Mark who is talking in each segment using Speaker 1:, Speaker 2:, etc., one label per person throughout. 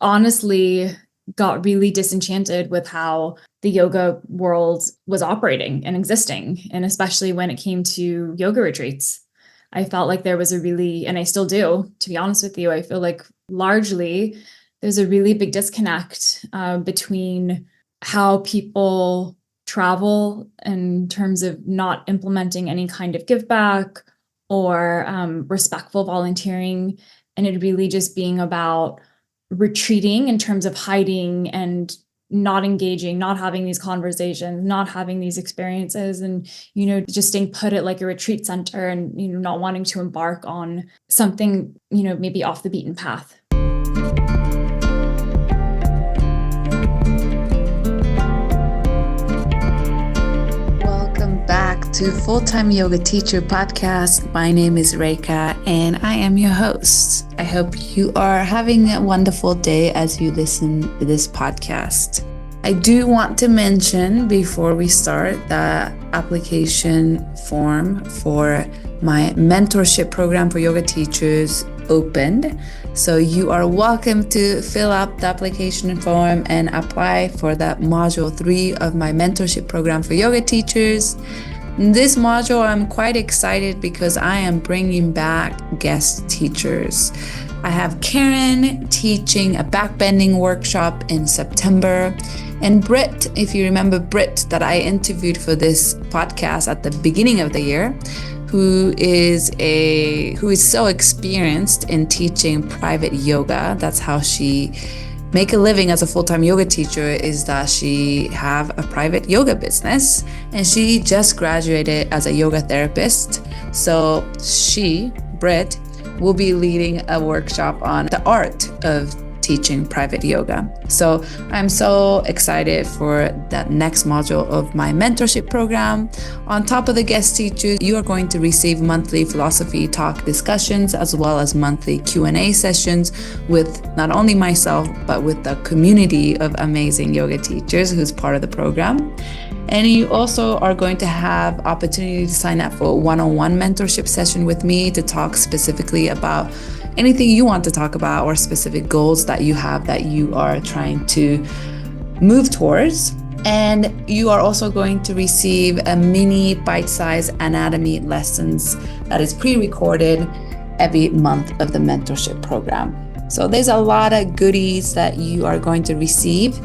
Speaker 1: honestly got really disenchanted with how the yoga world was operating and existing, and especially when it came to yoga retreats. I felt like there was a really, and I still do, to be honest with you, I feel like largely there's a really big disconnect between how people travel in terms of not implementing any kind of give back or respectful volunteering, and it really just being about retreating in terms of hiding and not engaging, not having these conversations, not having these experiences, and, just staying put at like a retreat center and, not wanting to embark on something, maybe off the beaten path.
Speaker 2: Welcome back to Full-Time Yoga Teacher Podcast. My name is Rekha and I am your host. I hope you are having a wonderful day as you listen to this podcast. I do want to mention before we start that application form for my mentorship program for yoga teachers opened. So you are welcome to fill out the application form and apply for that module 3 of my mentorship program for yoga teachers. In this module, I'm quite excited because I am bringing back guest teachers. I have Karen teaching a backbending workshop in September. And Britt, if you remember Britt that I interviewed for this podcast at the beginning of the year, who is so experienced in teaching private yoga. That's how she make a living as a full-time yoga teacher, is that she have a private yoga business, and she just graduated as a yoga therapist. So she, Britt, will be leading a workshop on the art of teaching private yoga. So I'm so excited for that next module of my mentorship program. On top of the guest teachers, you are going to receive monthly philosophy talk discussions as well as monthly Q&A sessions with not only myself, but with the community of amazing yoga teachers who's part of the program. And you also are going to have opportunity to sign up for a one-on-one mentorship session with me to talk specifically about anything you want to talk about or specific goals that you have that you are trying to move towards. And you are also going to receive a mini bite-sized anatomy lessons that is pre-recorded every month of the mentorship program. So there's a lot of goodies that you are going to receive.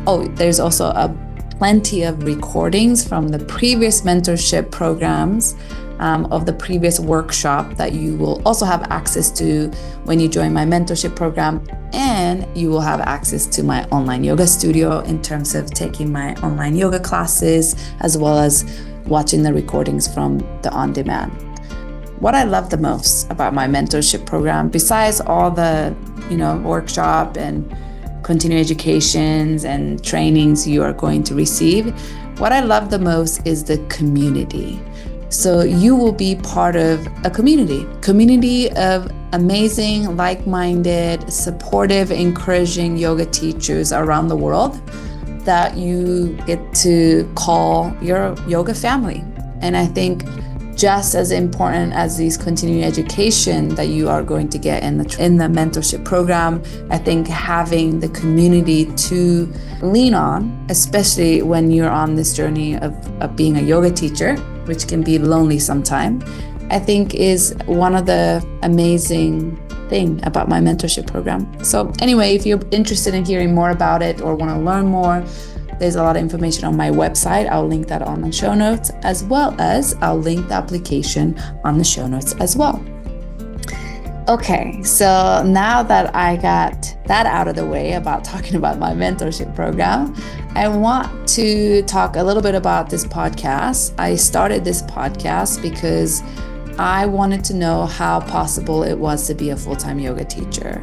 Speaker 2: Oh, there's also plenty of recordings from the previous mentorship programs of the previous workshop that you will also have access to when you join my mentorship program, and you will have access to my online yoga studio in terms of taking my online yoga classes as well as watching the recordings from the on-demand. What I love the most about my mentorship program, besides all the workshop and continuing educations and trainings you are going to receive, what I love the most is the community. So you will be part of a community of amazing, like-minded, supportive, encouraging yoga teachers around the world that you get to call your yoga family. And I think just as important as these continuing education that you are going to get in the mentorship program, I think having the community to lean on, especially when you're on this journey of being a yoga teacher, which can be lonely sometimes, I think is one of the amazing thing about my mentorship program. So anyway, if you're interested in hearing more about it or want to learn more, there's a lot of information on my website. I'll link that on the show notes, as well as I'll link the application on the show notes as well. Okay, so now that I got that out of the way about talking about my mentorship program, I want to talk a little bit about this podcast. I started this podcast because I wanted to know how possible it was to be a full-time yoga teacher.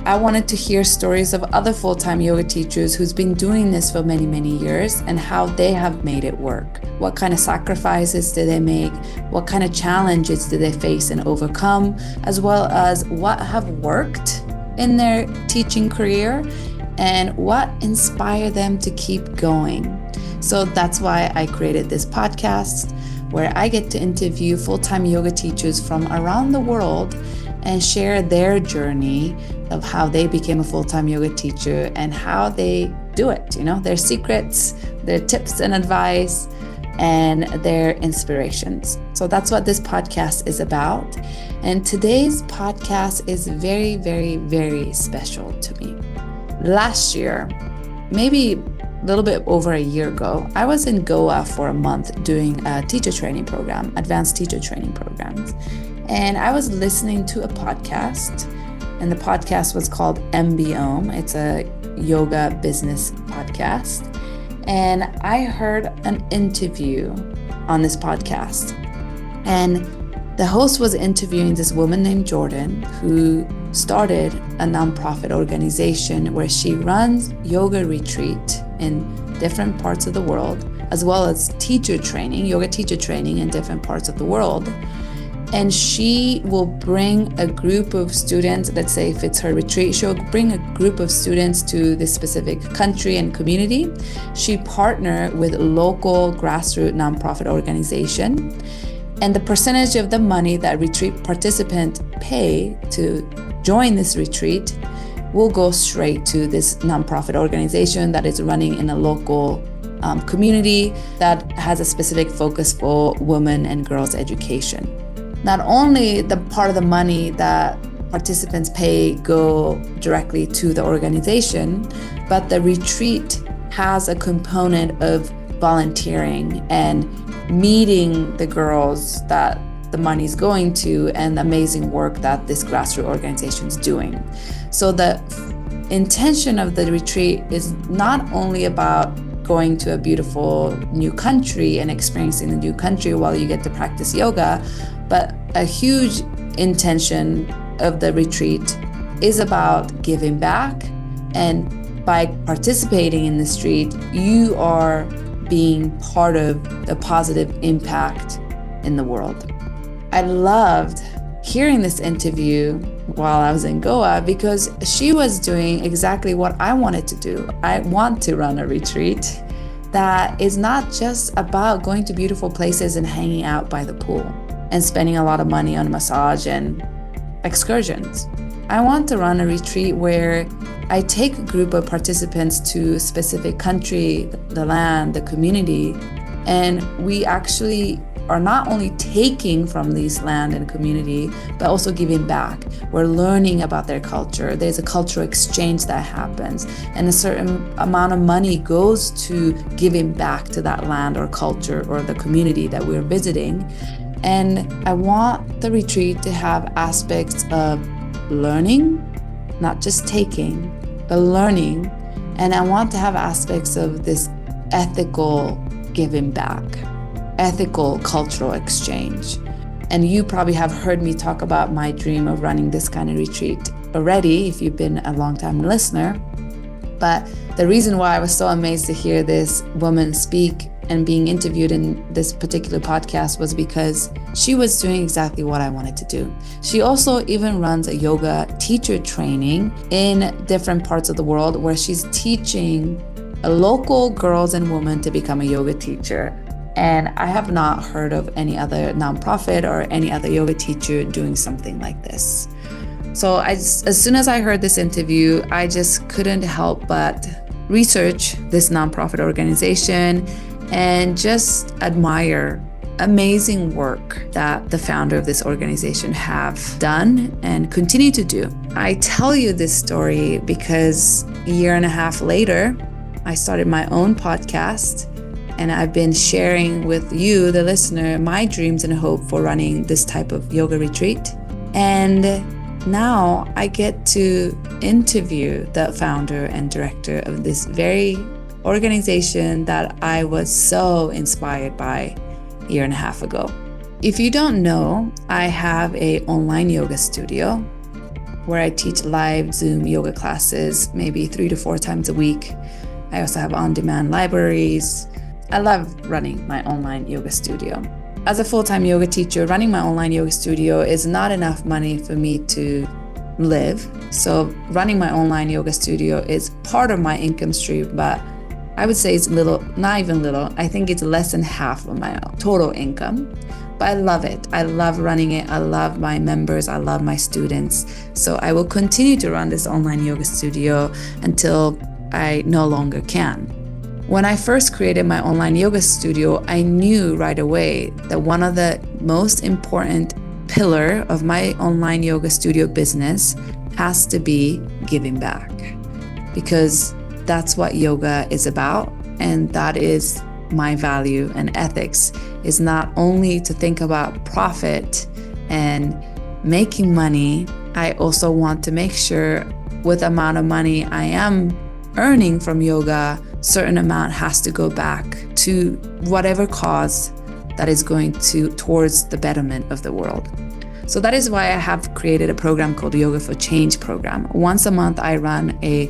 Speaker 2: I wanted to hear stories of other full-time yoga teachers who's been doing this for many, many years and how they have made it work. What kind of sacrifices did they make? What kind of challenges did they face and overcome? As well as what have worked in their teaching career and what inspired them to keep going. So that's why I created this podcast where I get to interview full-time yoga teachers from around the world and share their journey of how they became a full-time yoga teacher and how they do it, their secrets, their tips and advice, and their inspirations. So that's what this podcast is about. And today's podcast is very, very, very special to me. Last year, maybe a little bit over a year ago, I was in Goa for a month doing a teacher training program, advanced teacher training programs. And I was listening to a podcast, and the podcast was called embodies. It's a yoga business podcast. And I heard an interview on this podcast. And the host was interviewing this woman named Jordan, who started a nonprofit organization where she runs yoga retreat in different parts of the world, as well as yoga teacher training in different parts of the world. And she will bring a group of students, let's say if it's her retreat, she'll bring a group of students to this specific country and community. She partners with a local grassroots nonprofit organization. And the percentage of the money that retreat participants pay to join this retreat will go straight to this nonprofit organization that is running in a local community that has a specific focus for women and girls' education. Not only the part of the money that participants pay go directly to the organization, but the retreat has a component of volunteering and meeting the girls that the money is going to and the amazing work that this grassroots organization is doing. So the intention of the retreat is not only about going to a beautiful new country and experiencing the new country while you get to practice yoga, but a huge intention of the retreat is about giving back. And by participating in the retreat, you are being part of a positive impact in the world. I loved hearing this interview while I was in Goa because she was doing exactly what I wanted to do. I want to run a retreat that is not just about going to beautiful places and hanging out by the pool and spending a lot of money on massage and excursions. I want to run a retreat where I take a group of participants to a specific country, the land, the community, and we actually are not only taking from these land and community, but also giving back. We're learning about their culture. There's a cultural exchange that happens, and a certain amount of money goes to giving back to that land or culture or the community that we're visiting. And I want the retreat to have aspects of learning, not just taking, but learning. And I want to have aspects of this ethical giving back, ethical cultural exchange. And you probably have heard me talk about my dream of running this kind of retreat already, if you've been a long-time listener. But the reason why I was so amazed to hear this woman speak and being interviewed in this particular podcast was because she was doing exactly what I wanted to do. She also even runs a yoga teacher training in different parts of the world where she's teaching local girls and women to become a yoga teacher. And I have not heard of any other nonprofit or any other yoga teacher doing something like this. So as soon as I heard this interview, I just couldn't help but research this nonprofit organization and just admire amazing work that the founder of this organization have done and continue to do. I tell you this story because a year and a half later, I started my own podcast, and I've been sharing with you, the listener, my dreams and hope for running this type of yoga retreat. And now I get to interview the founder and director of this very organization that I was so inspired by a year and a half ago. If you don't know, I have an online yoga studio where I teach live Zoom yoga classes maybe 3 to 4 times a week. I also have on-demand libraries. I love running my online yoga studio. As a full-time yoga teacher, running my online yoga studio is not enough money for me to live. So running my online yoga studio is part of my income stream, but I would say it's little, not even little. I think it's less than half of my total income. but I love it. I love running it. I love my members. I love my students. So I will continue to run this online yoga studio until I no longer can. When I first created my online yoga studio, I knew right away that one of the most important pillar of my online yoga studio business has to be giving back, because that's what yoga is about. And that is my value and ethics, is not only to think about profit and making money. I also want to make sure with the amount of money I am earning from yoga, certain amount has to go back to whatever cause that is going towards the betterment of the world. So that is why I have created a program called Yoga for Change program. Once a month, I run a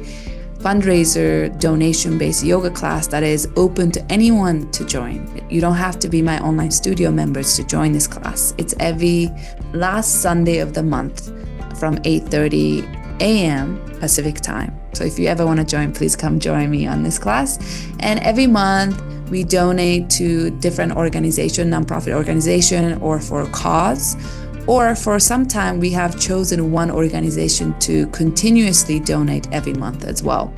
Speaker 2: fundraiser donation-based yoga class that is open to anyone to join. You don't have to be my online studio members to join this class. It's every last Sunday of the month from 8:30 a.m. Pacific time. So if you ever want to join, please come join me on this class. And every month we donate to different organization, nonprofit organization, or for a cause. Or for some time, we have chosen one organization to continuously donate every month as well.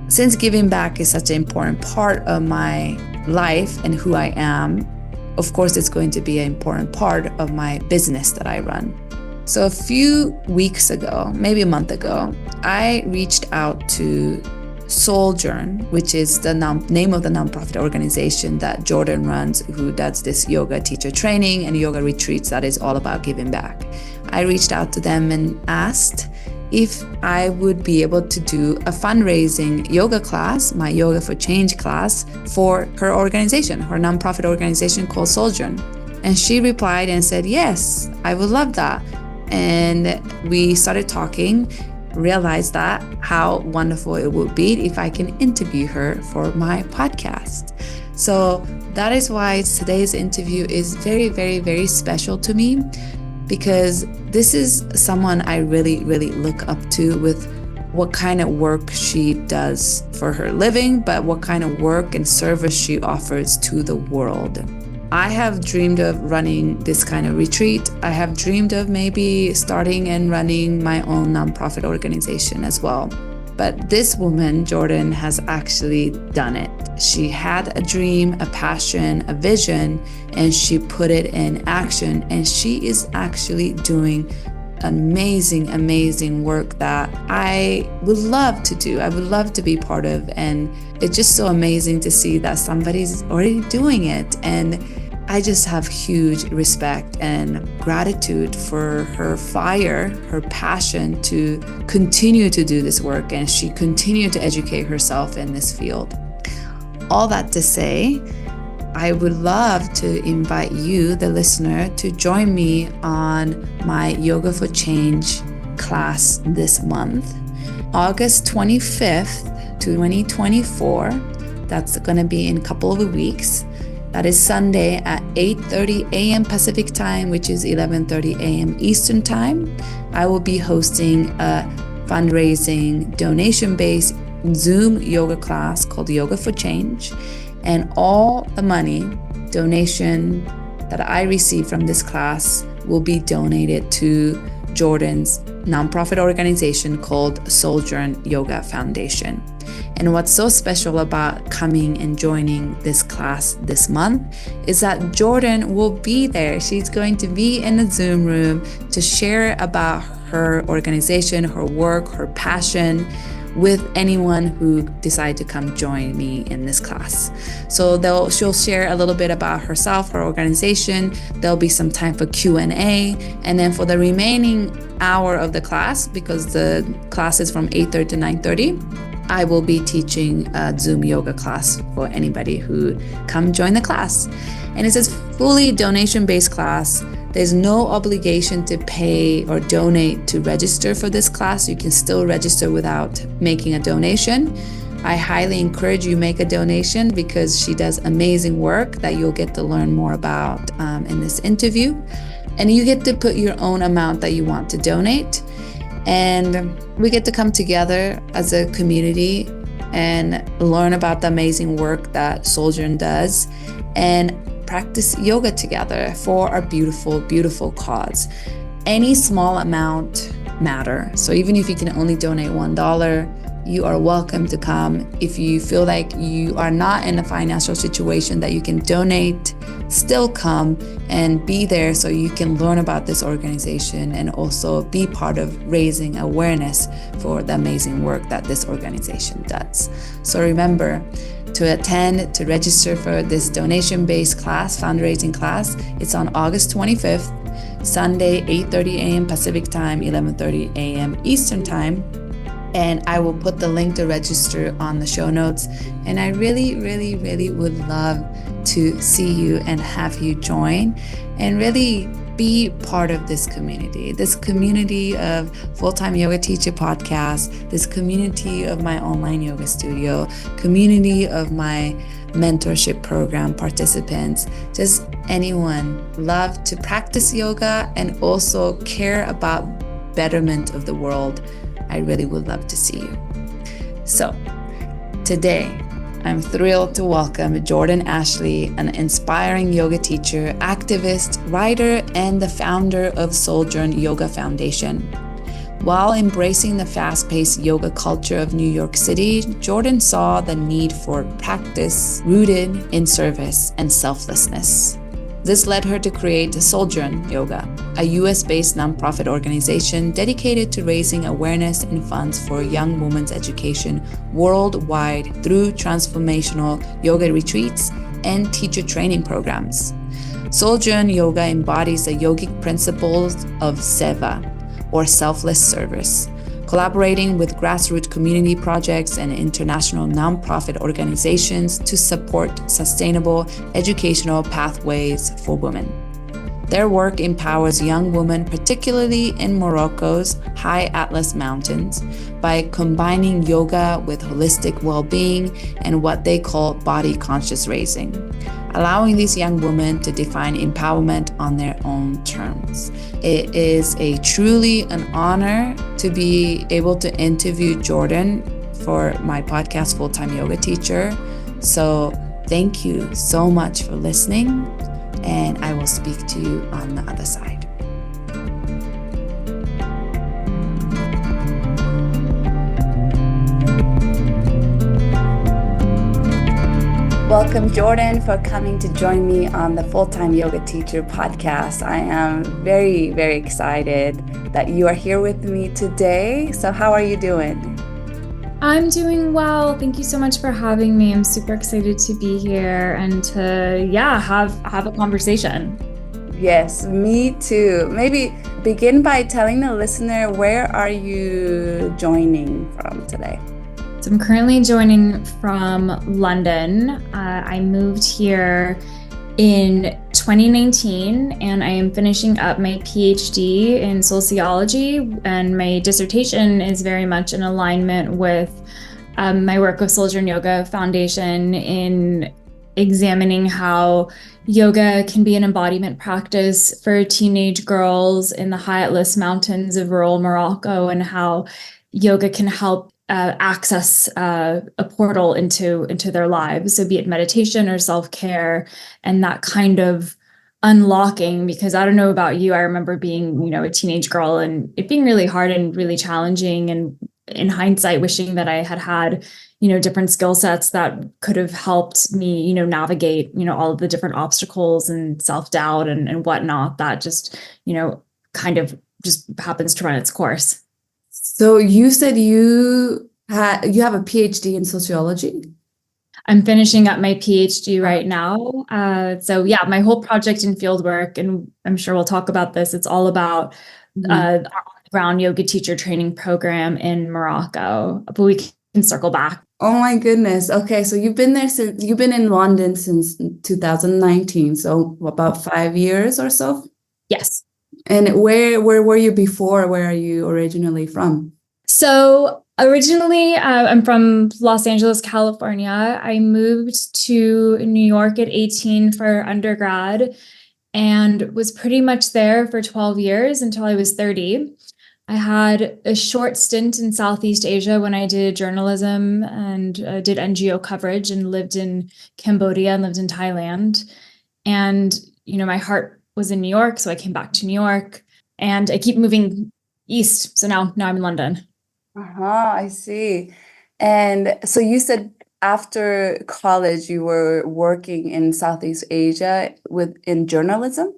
Speaker 2: Since giving back is such an important part of my life and who I am, of course, it's going to be an important part of my business that I run. So a few weeks ago, maybe a month ago, I reached out to Souljourn, which is the name of the nonprofit organization that Jordan runs, who does this yoga teacher training and yoga retreats that is all about giving back. I reached out to them and asked if I would be able to do a fundraising yoga class, my Yoga for Change class, for her organization, her nonprofit organization called Souljourn. And she replied and said, yes, I would love that. And we started talking, realized that how wonderful it would be if I can interview her for my podcast. So that is why today's interview is very, very, very special to me, because this is someone I really, really look up to with what kind of work she does for her living, but what kind of work and service she offers to the world. I have dreamed of running this kind of retreat. I have dreamed of maybe starting and running my own nonprofit organization as well. But this woman, Jordan, has actually done it. She had a dream, a passion, a vision, and she put it in action. And she is actually doing amazing, amazing work that I would love to do. I would love to be part of. And it's just so amazing to see that somebody's already doing it. And I just have huge respect and gratitude for her fire, her passion to continue to do this work, and she continued to educate herself in this field. All that to say, I would love to invite you, the listener, to join me on my Yoga for Change class this month, August 25th, 2024. That's going to be in a couple of weeks. That is Sunday at 8:30 a.m. Pacific time, which is 11:30 a.m. Eastern time. I will be hosting a fundraising donation-based Zoom yoga class called Yoga for Change. And all the money, donation that I receive from this class will be donated to Jordan's nonprofit organization called Souljourn Yoga Foundation. And what's so special about coming and joining this class this month is that Jordan will be there. She's going to be in the Zoom room to share about her organization, her work, her passion with anyone who decide to come join me in this class. So she'll share a little bit about herself, her organization. There'll be some time for Q&A. And then for the remaining hour of the class, because the class is from 8:30 to 9:30, I will be teaching a Zoom yoga class for anybody who come join the class. And it's a fully donation-based class. There's no obligation to pay or donate to register for this class. You can still register without making a donation. I highly encourage you make a donation because she does amazing work that you'll get to learn more about in this interview. And you get to put your own amount that you want to donate. And we get to come together as a community and learn about the amazing work that Souljourn does, and practice yoga together for our beautiful, beautiful cause. Any small amount matter. So even if you can only donate $1, you are welcome to come. If you feel like you are not in a financial situation that you can donate, still come and be there so you can learn about this organization and also be part of raising awareness for the amazing work that this organization does. So remember, to register for this donation-based class, fundraising class, it's on August 25th, Sunday, 8:30 a.m. Pacific time, 11:30 a.m. Eastern time. And I will put the link to register on the show notes. And I really, really, really would love to see you and have you join and really be part of this community of Full-Time Yoga Teacher podcast, this community of my online yoga studio, community of my mentorship program participants, just anyone love to practice yoga and also care about betterment of the world. I really would love to see you. So today, I'm thrilled to welcome Jordan Ashley, an inspiring yoga teacher, activist, writer, and the founder of Souljourn Yoga Foundation. While embracing the fast-paced yoga culture of New York City, Jordan saw the need for practice rooted in service and selflessness. This led her to create Souljourn Yoga, a US-based nonprofit organization dedicated to raising awareness and funds for young women's education worldwide through transformational yoga retreats and teacher training programs. Souljourn Yoga embodies the yogic principles of seva, or selfless service, collaborating with grassroots community projects and international nonprofit organizations to support sustainable educational pathways for women. Their work empowers young women, particularly in Morocco's high Atlas Mountains, by combining yoga with holistic well-being and what they call body conscious raising, allowing these young women to define empowerment on their own terms. It is truly an honor to be able to interview Jordan for my podcast, Full-Time Yoga Teacher. So thank you so much for listening, and I will speak to you on the other side. Welcome, Jordan, for coming to join me on the Full-Time Yoga Teacher podcast. I am very, very excited that you are here with me today. So how are you doing?
Speaker 1: I'm doing well. Thank you so much for having me. I'm super excited to be here and to, have a conversation.
Speaker 2: Yes, me too. Maybe begin by telling the listener, where are you joining from today?
Speaker 1: So I'm currently joining from London. I moved here in 2019 and I am finishing up my PhD in sociology, and my dissertation is very much in alignment with my work with Souljourn Yoga Foundation in examining how yoga can be an embodiment practice for teenage girls in the high Atlas Mountains of rural Morocco, and how yoga can help access a portal into their lives. So be it meditation or self-care, and that kind of unlocking, because I don't know about you, I remember being, a teenage girl and it being really hard and really challenging, and in hindsight, wishing that I had, different skill sets that could have helped me, navigate, all of the different obstacles and self-doubt and whatnot that just, kind of just happens to run its course.
Speaker 2: So you said you have a PhD in sociology?
Speaker 1: I'm finishing up my PhD right now. My whole project in fieldwork, and I'm sure we'll talk about this, it's all about our on-the-ground yoga teacher training program in Morocco, but we can circle back.
Speaker 2: Oh my goodness. Okay, so you've been in London since 2019, so about 5 years or so?
Speaker 1: Yes.
Speaker 2: And where were you before? Where are you originally from?
Speaker 1: So originally, I'm from Los Angeles, California. I moved to New York at 18 for undergrad and was pretty much there for 12 years until I was 30. I had a short stint in Southeast Asia when I did journalism and did NGO coverage, and lived in Cambodia and lived in Thailand. And, my heart was in New York, so I came back to New York, and I keep moving east. So now I'm in London.
Speaker 2: I see. And so you said after college you were working in Southeast Asia in journalism?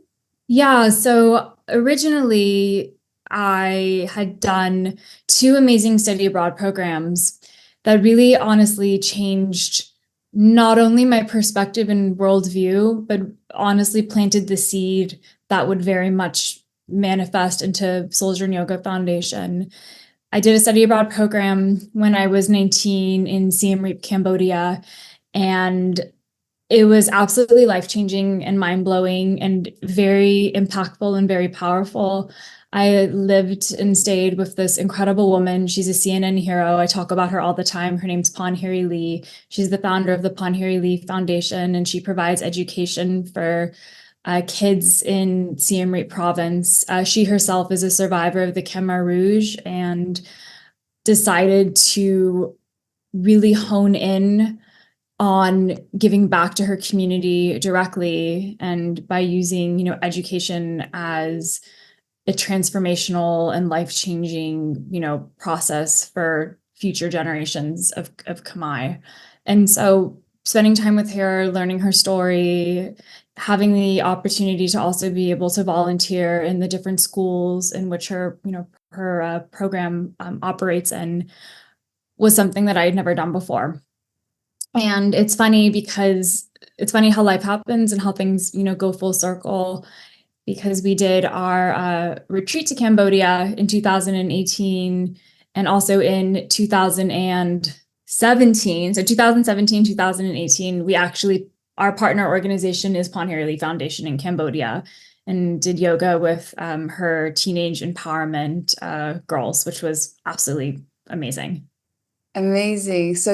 Speaker 1: Yeah, so originally I had done two amazing study abroad programs that really honestly changed not only my perspective and worldview, but honestly planted the seed that would very much manifest into Souljourn Yoga Foundation. I did a study abroad program when I was 19 in Siem Reap, Cambodia, and it was absolutely life-changing and mind-blowing and very impactful and very powerful. I lived and stayed with this incredible woman. She's a CNN hero. I talk about her all the time. Her name's Panhiri Lee. She's the founder of the Panhiri Lee Foundation, and she provides education for kids in Siem Reap province. She herself is a survivor of the Khmer Rouge and decided to really hone in on giving back to her community directly, and by using education as a transformational and life-changing process for future generations of Khmer. And so spending time with her, learning her story, having the opportunity to also be able to volunteer in the different schools in which her program operates in was something that I had never done before. And it's funny how life happens and how things, go full circle, because we did our retreat to Cambodia in 2018 and also in 2017. So 2017, 2018, our partner organization is Panhiri Lee Foundation in Cambodia, and did yoga with her teenage empowerment girls, which was absolutely amazing.
Speaker 2: Amazing. So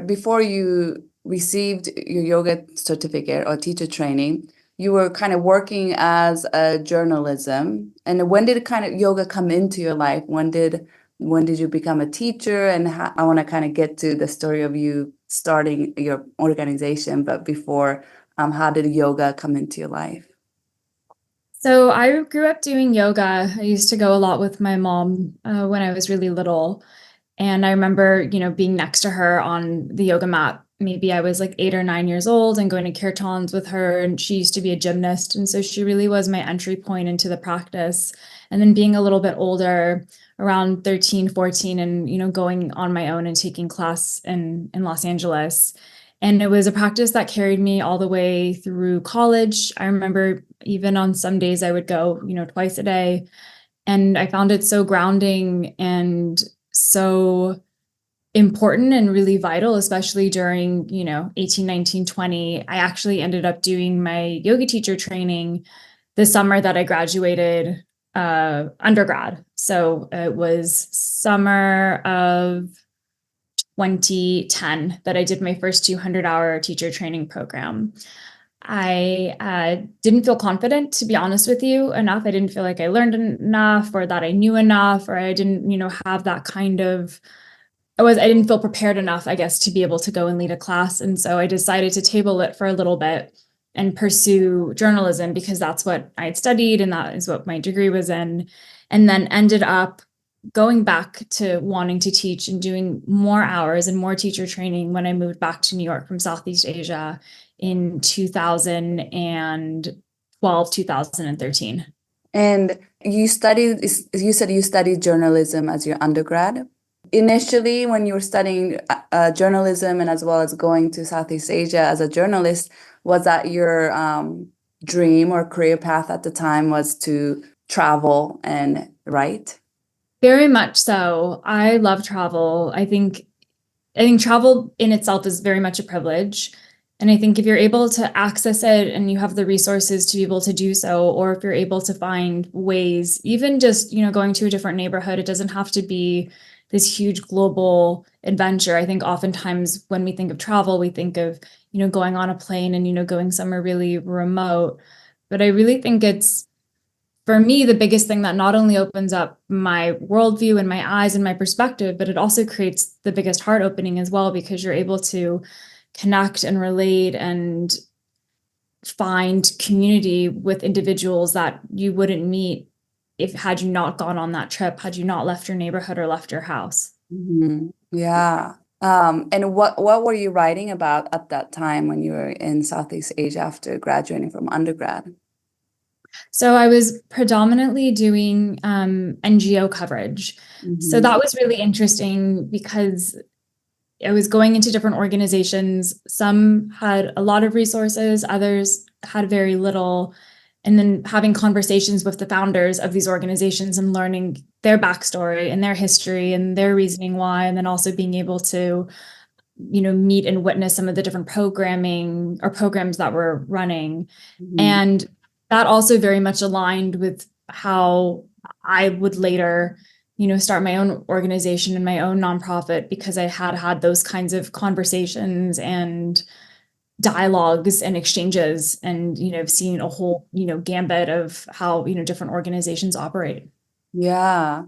Speaker 2: before you received your yoga certificate or teacher training, you were kind of working as a journalism. And when did kind of yoga come into your life? When did you become a teacher? And I want to kind of get to the story of you starting your organization. But before, how did yoga come into your life?
Speaker 1: So I grew up doing yoga. I used to go a lot with my mom when I was really little. And I remember, being next to her on the yoga mat. Maybe I was like 8 or 9 years old and going to kirtans with her. And she used to be a gymnast. And so she really was my entry point into the practice. And then being a little bit older, around 13, 14, and, going on my own and taking class in Los Angeles. And it was a practice that carried me all the way through college. I remember even on some days I would go, twice a day. And I found it so grounding and so important and really vital, especially during, 18, 19, 20. I actually ended up doing my yoga teacher training the summer that I graduated undergrad. So it was summer of 2010 that I did my first 200-hour teacher training program. I didn't feel confident, to be honest with you, enough. I didn't feel like I learned enough, or that I knew enough, or I didn't, have that kind of, I didn't feel prepared enough, I guess, to be able to go and lead a class. And so I decided to table it for a little bit and pursue journalism, because that's what I had studied and that is what my degree was in. And then ended up going back to wanting to teach and doing more hours and more teacher training when I moved back to New York from Southeast Asia in 2012, 2013.
Speaker 2: And you said you studied journalism as your undergrad. Initially, when you were studying journalism and as well as going to Southeast Asia as a journalist, was that your dream or career path at the time, was to travel and write?
Speaker 1: Very much so. I love travel. I think travel in itself is very much a privilege. And I think if you're able to access it and you have the resources to be able to do so, or if you're able to find ways, even just, going to a different neighborhood, it doesn't have to be this huge global adventure. I think oftentimes when we think of travel, we think of, going on a plane and, going somewhere really remote. But I really think it's, for me, the biggest thing that not only opens up my worldview and my eyes and my perspective, but it also creates the biggest heart opening as well, because you're able to connect and relate and find community with individuals that you wouldn't meet if had you not gone on that trip, had you not left your neighborhood or left your house.
Speaker 2: Yeah. And what were you writing about at that time when you were in Southeast Asia after graduating from undergrad?
Speaker 1: So I was predominantly doing NGO coverage. So that was really interesting because I was going into different organizations. Some had a lot of resources, others had very little. And then having conversations with the founders of these organizations and learning their backstory and their history and their reasoning why, and then also being able to, meet and witness some of the different programming or programs that were running. And that also very much aligned with how I would later start my own organization and my own nonprofit, because I had those kinds of conversations and dialogues and exchanges, and seen a whole gambit of how different organizations operate.
Speaker 2: Yeah.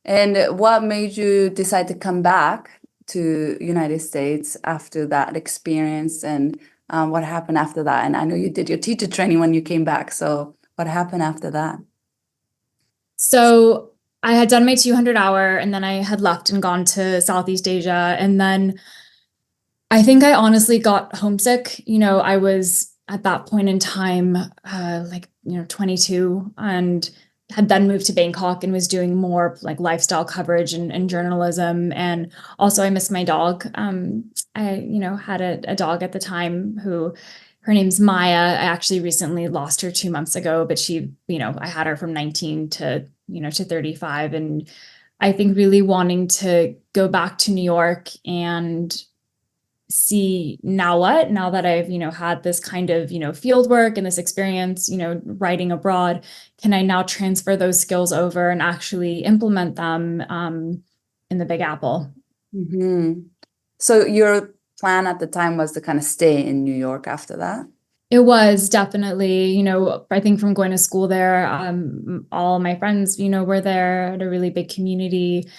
Speaker 2: And what made you decide to come back to United States after that experience, and what happened after that? And I know you did your teacher training when you came back, so what happened after that?
Speaker 1: So I had done my 200-hour, and then I had left and gone to Southeast Asia. And then I think I honestly got homesick. I was at that point in time, 22, and had then moved to Bangkok and was doing more like lifestyle coverage and journalism. And also I missed my dog. I, had a dog at the time who, her name's Maya. I actually recently lost her 2 months ago, but she, I had her from 19 to 35. And I think really wanting to go back to New York and see now that I've, had this kind of, field work and this experience, writing abroad, can I now transfer those skills over and actually implement them in the Big Apple?
Speaker 2: So your plan at the time was to kind of stay in New York after that?
Speaker 1: It was definitely, I think from going to school there, all my friends, were there at a really big community,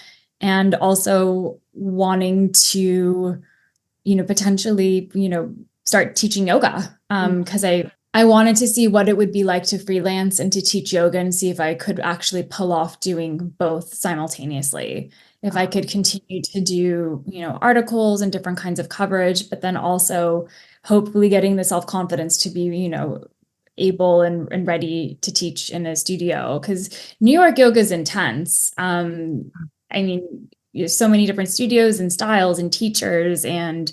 Speaker 1: and also wanting to potentially, start teaching yoga. Because I wanted to see what it would be like to freelance and to teach yoga, and see if I could actually pull off doing both simultaneously. If I could continue to do, articles and different kinds of coverage, but then also hopefully getting the self-confidence to be, able and ready to teach in a studio. Because New York yoga is intense. I mean, so many different studios and styles and teachers, and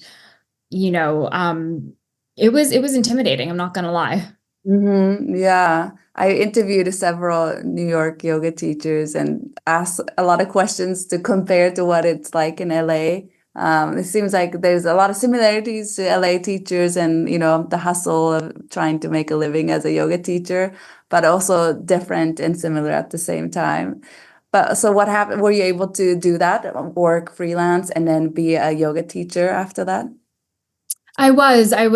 Speaker 1: it was intimidating, I'm not gonna lie.
Speaker 2: Yeah, I interviewed several New York yoga teachers and asked a lot of questions to compare to what it's like in LA. It seems like there's a lot of similarities to LA teachers and, the hustle of trying to make a living as a yoga teacher, but also different and similar at the same time. But so what happened? Were you able to do that, work freelance, and then be a yoga teacher after that?
Speaker 1: I was, I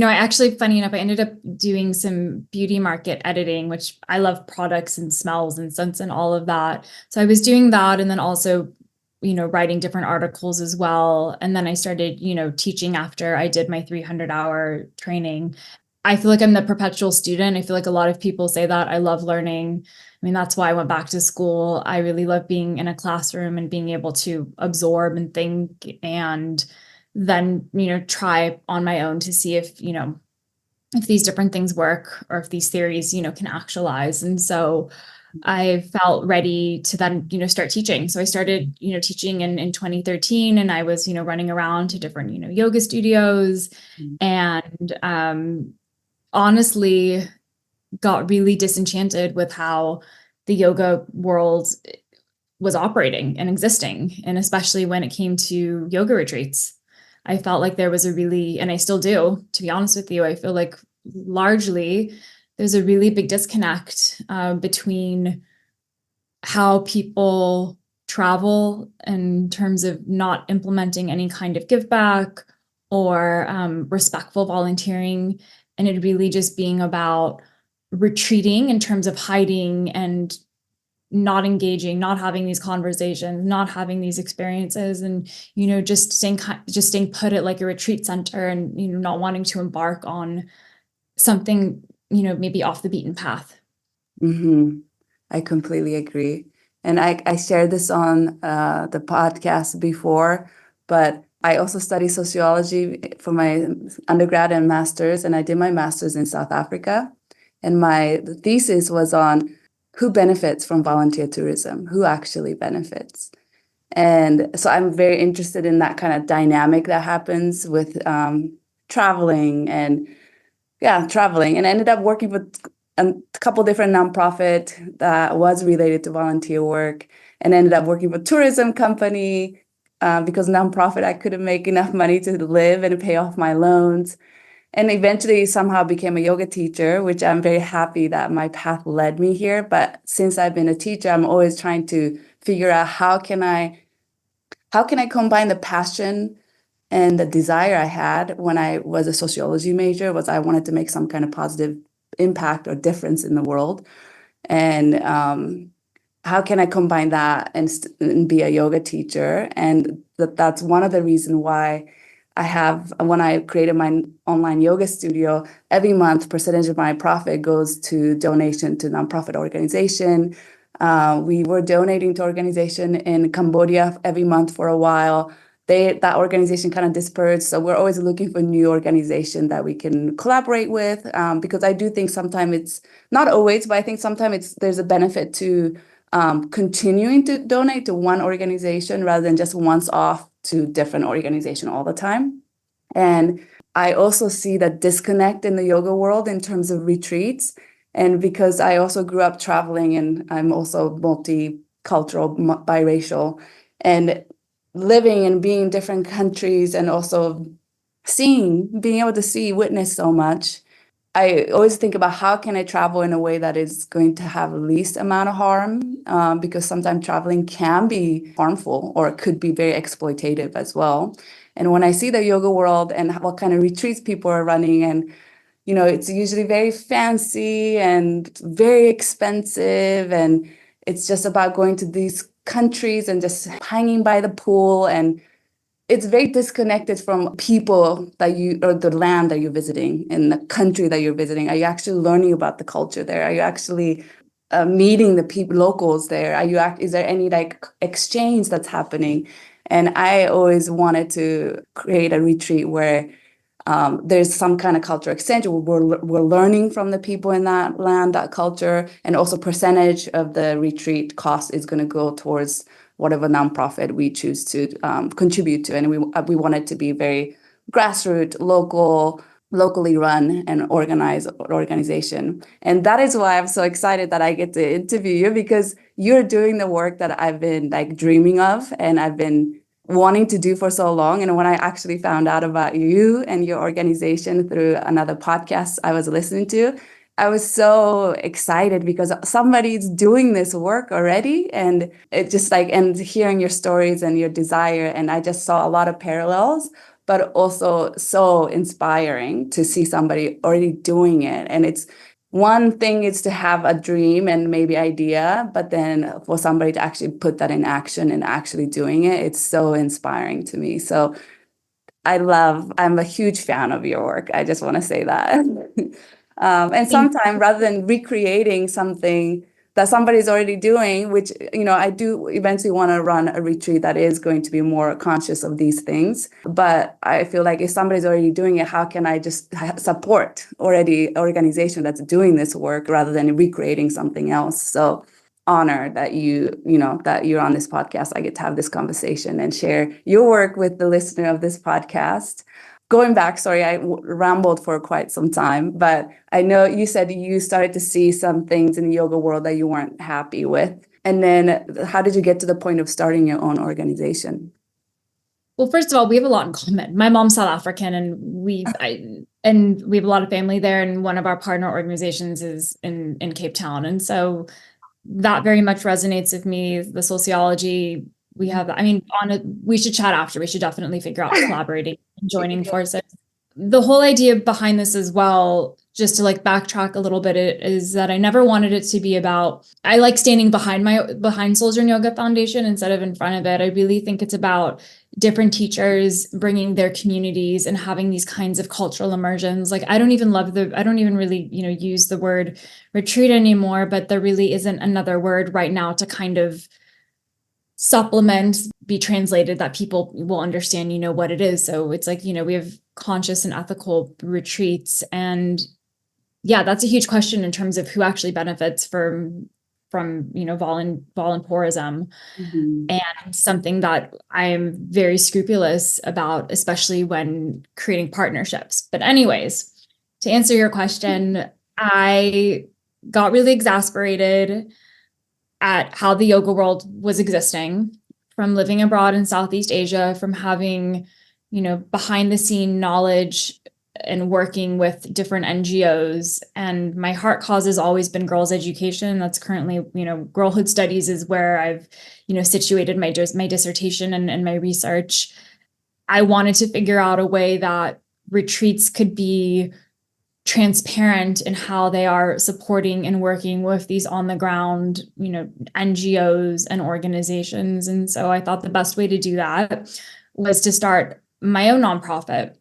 Speaker 1: actually, funny enough, I ended up doing some beauty market editing, which I love products and smells and scents and all of that. So I was doing that, and then also, writing different articles as well. And then I started, teaching after I did my 300-hour training. I feel like I'm the perpetual student. I feel like a lot of people say that. I love learning. I mean, that's why I went back to school. I really love being in a classroom and being able to absorb and think, and then, try on my own to see if, if these different things work, or if these theories, can actualize. And so I felt ready to then, start teaching. So I started, teaching in 2013, and I was, running around to different, yoga studios, and honestly got really disenchanted with how the yoga world was operating and existing. And especially when it came to yoga retreats, I felt like there was a really, and I still do, to be honest with you, I feel like largely there's a really big disconnect between how people travel in terms of not implementing any kind of give back or respectful volunteering, and it really just being about retreating in terms of hiding and not engaging, not having these conversations, not having these experiences, and just staying put at like a retreat center, and not wanting to embark on something, maybe off the beaten path.
Speaker 2: Mm-hmm. I completely agree. And I shared this on the podcast before, but I also study sociology for my undergrad and master's, and I did my master's in South Africa. And my thesis was on who benefits from volunteer tourism, who actually benefits. And so I'm very interested in that kind of dynamic that happens with traveling and traveling, and I ended up working with a couple different nonprofit that was related to volunteer work, and ended up working with tourism company because nonprofit I couldn't make enough money to live and pay off my loans, and eventually somehow became a yoga teacher, which I'm very happy that my path led me here. But since I've been a teacher, I'm always trying to figure out how can I combine the passion and the desire I had when I was a sociology major was I wanted to make some kind of positive impact or difference in the world. And how can I combine that and be a yoga teacher? And that's one of the reasons why when I created my online yoga studio, every month, percentage of my profit goes to donation to nonprofit organization. We were donating to organization in Cambodia every month for a while. That organization kind of dispersed, so we're always looking for new organization that we can collaborate with, because I do think sometimes it's not always, but I think sometimes there's a benefit to continuing to donate to one organization rather than just once off to different organization all the time. And I also see that disconnect in the yoga world in terms of retreats. And because I also grew up traveling and I'm also multicultural, biracial, and living and being in different countries and also being able to witness so much, I always think about how can I travel in a way that is going to have the least amount of harm, because sometimes traveling can be harmful or it could be very exploitative as well. And when I see the yoga world and what kind of retreats people are running, and it's usually very fancy and very expensive, and it's just about going to these countries and just hanging by the pool, and it's very disconnected from people or the land that you're visiting and the country that you're visiting. Are you actually learning about the culture there? Are you actually meeting the people, locals there? Is there any exchange that's happening? And I always wanted to create a retreat where there's some kind of cultural exchange. We're learning from the people in that land, that culture, and also percentage of the retreat cost is going to go towards whatever nonprofit we choose to contribute to. And we want it to be very grassroots, locally run and organized organization. And that is why I'm so excited that I get to interview you, because you're doing the work that I've been dreaming of and I've been wanting to do for so long. And when I actually found out about you and your organization through another podcast I was listening to, I was so excited because somebody's doing this work already. And it just and hearing your stories and your desire. And I just saw a lot of parallels, but also so inspiring to see somebody already doing it. And it's one thing is to have a dream and maybe idea, but then for somebody to actually put that in action and actually doing it, it's so inspiring to me. So I'm a huge fan of your work. I just want to say that. And sometimes rather than recreating something that somebody's already doing, which, I do eventually want to run a retreat that is going to be more conscious of these things. But I feel like if somebody's already doing it, how can I just support already organization that's doing this work rather than recreating something else? So honor that that you're on this podcast. I get to have this conversation and share your work with the listener of this podcast. Going back, sorry, I rambled for quite some time, but I know you said you started to see some things in the yoga world that you weren't happy with. And then how did you get to the point of starting your own organization?
Speaker 1: Well, first of all, we have a lot in common. My mom's South African, and we have a lot of family there. And one of our partner organizations is in Cape Town, and so that very much resonates with me. The sociology we have, we should chat after. We should definitely figure out collaborating and joining forces. The whole idea behind this as well, just to backtrack a little bit, is that I never wanted it to be about, I like standing behind Souljourn Yoga Foundation instead of in front of it. I really think it's about different teachers bringing their communities and having these kinds of cultural immersions. Like, I don't even really, use the word retreat anymore, but there really isn't another word right now to kind of supplement, be translated that people will understand, what it is. So it's like, we have conscious and ethical retreats. And yeah, that's a huge question in terms of who actually benefits from volunteerism, and something that I am very scrupulous about, especially when creating partnerships. But anyways, to answer your question, I got really exasperated at how the yoga world was existing, from living abroad in Southeast Asia, from having, behind the scene knowledge and working with different NGOs. And my heart cause has always been girls' education. That's currently, girlhood studies is where I've, situated my dissertation and my research. I wanted to figure out a way that retreats could be transparent in how they are supporting and working with these on the ground, NGOs and organizations. And so I thought the best way to do that was to start my own nonprofit.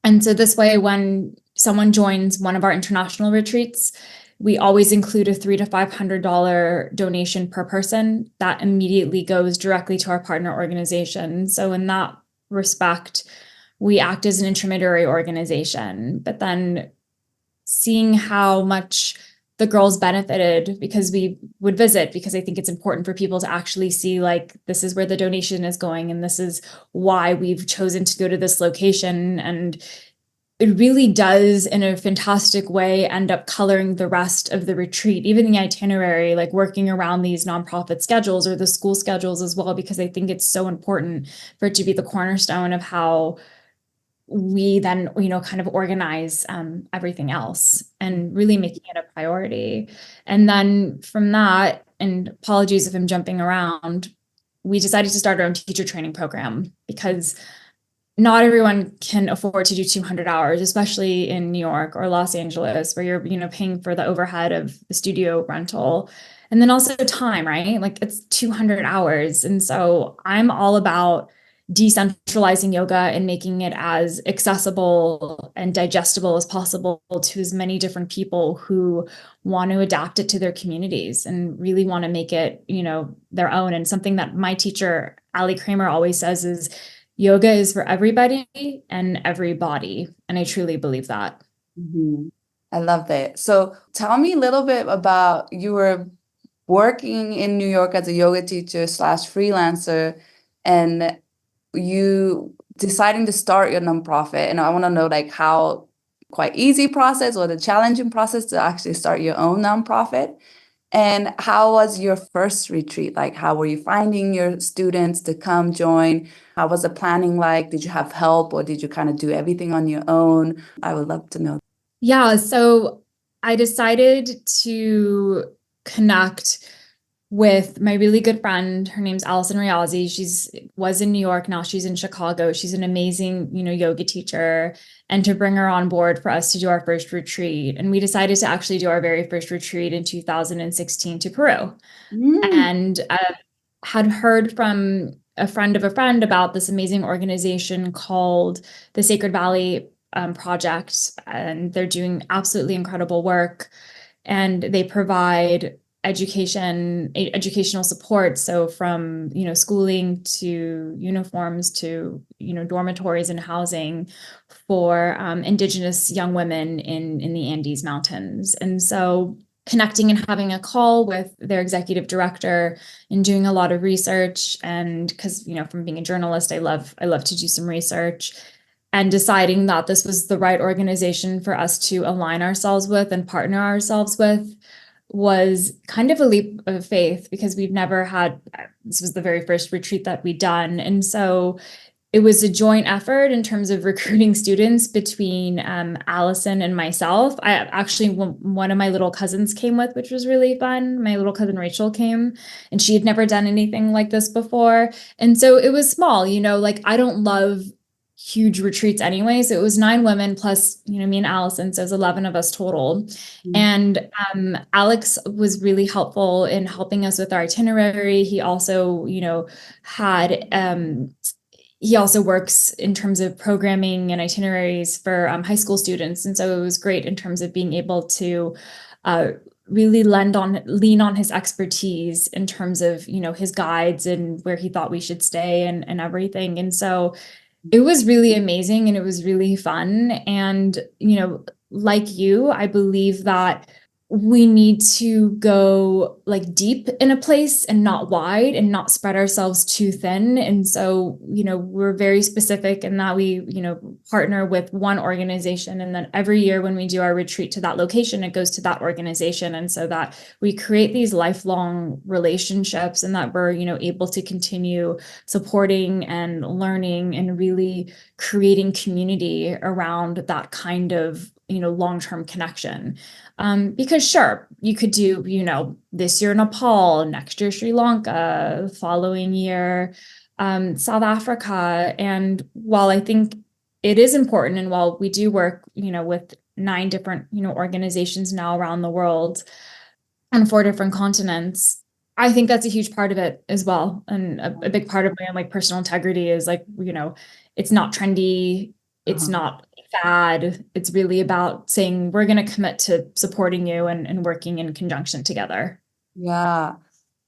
Speaker 1: And so this way, when someone joins one of our international retreats, we always include a $300 to $500 donation per person that immediately goes directly to our partner organization. So in that respect, we act as an intermediary organization. But then seeing how much the girls benefited, because we would visit, because I think it's important for people to actually see, like, this is where the donation is going, and this is why we've chosen to go to this location. And it really does, in a fantastic way, end up coloring the rest of the retreat, even the itinerary, like working around these nonprofit schedules or the school schedules as well, because I think it's so important for it to be the cornerstone of how we then, kind of organize everything else, and really making it a priority. And then from that, and apologies if I'm jumping around, we decided to start our own teacher training program, because not everyone can afford to do 200 hours, especially in New York or Los Angeles, where you're, paying for the overhead of the studio rental. And then also time, right? Like, it's 200 hours. And so I'm all about decentralizing yoga and making it as accessible and digestible as possible to as many different people who want to adapt it to their communities and really want to make it, their own. And something that my teacher, Ali Kramer, always says is, yoga is for everybody and everybody. And I truly believe that.
Speaker 2: I love that. So tell me a little bit about, you were working in New York as a yoga teacher / freelancer, and you deciding to start your nonprofit. And I want to know, like, how quite easy process or the challenging process to actually start your own nonprofit. And how was your first retreat? Like, how were you finding your students to come join? How was the planning like? Did you have help, or did you kind of do everything on your own? I would love to know.
Speaker 1: Yeah, so I decided to connect with my really good friend. Her name's Allison Riazzi. Was in New York, now she's in Chicago. She's an amazing, yoga teacher, and to bring her on board for us to do our first retreat. And we decided to actually do our very first retreat in 2016 to Peru. And had heard from a friend of a friend about this amazing organization called the Sacred Valley Project, and they're doing absolutely incredible work. And they provide educational support, so from schooling to uniforms to dormitories and housing for indigenous young women in the Andes Mountains. And so connecting and having a call with their executive director and doing a lot of research, and because from being a journalist, I love to do some research, and deciding that this was the right organization for us to align ourselves with and partner ourselves with was kind of a leap of faith, because this was the very first retreat that we'd done. And so it was a joint effort in terms of recruiting students between Allison and myself. One of my little cousins came with, which was really fun. My little cousin Rachel came, and she had never done anything like this before. And so it was small, like, I don't love huge retreats anyway. So it was 9 women plus, me and Allison. So it was 11 of us total. And Alex was really helpful in helping us with our itinerary. He also, had, he also works in terms of programming and itineraries for high school students. And so it was great in terms of being able to really lean on his expertise in terms of, his guides and where he thought we should stay and everything. And so it was really amazing and it was really fun. And, like you, I believe that we need to go like deep in a place and not wide and not spread ourselves too thin. And so, we're very specific in that we, partner with one organization. And then every year when we do our retreat to that location, it goes to that organization. And so that we create these lifelong relationships and that we're, able to continue supporting and learning and really creating community around that kind of, long-term connection. Because sure, you could do, this year Nepal, next year Sri Lanka, following year South Africa. And while I think it is important, and while we do work, with 9 different, organizations now around the world on 4 different continents, I think that's a huge part of it as well. And a big part of my own like personal integrity is like, it's not trendy, it's not fad. It's really about saying we're going to commit to supporting you and working in conjunction together.
Speaker 2: Yeah.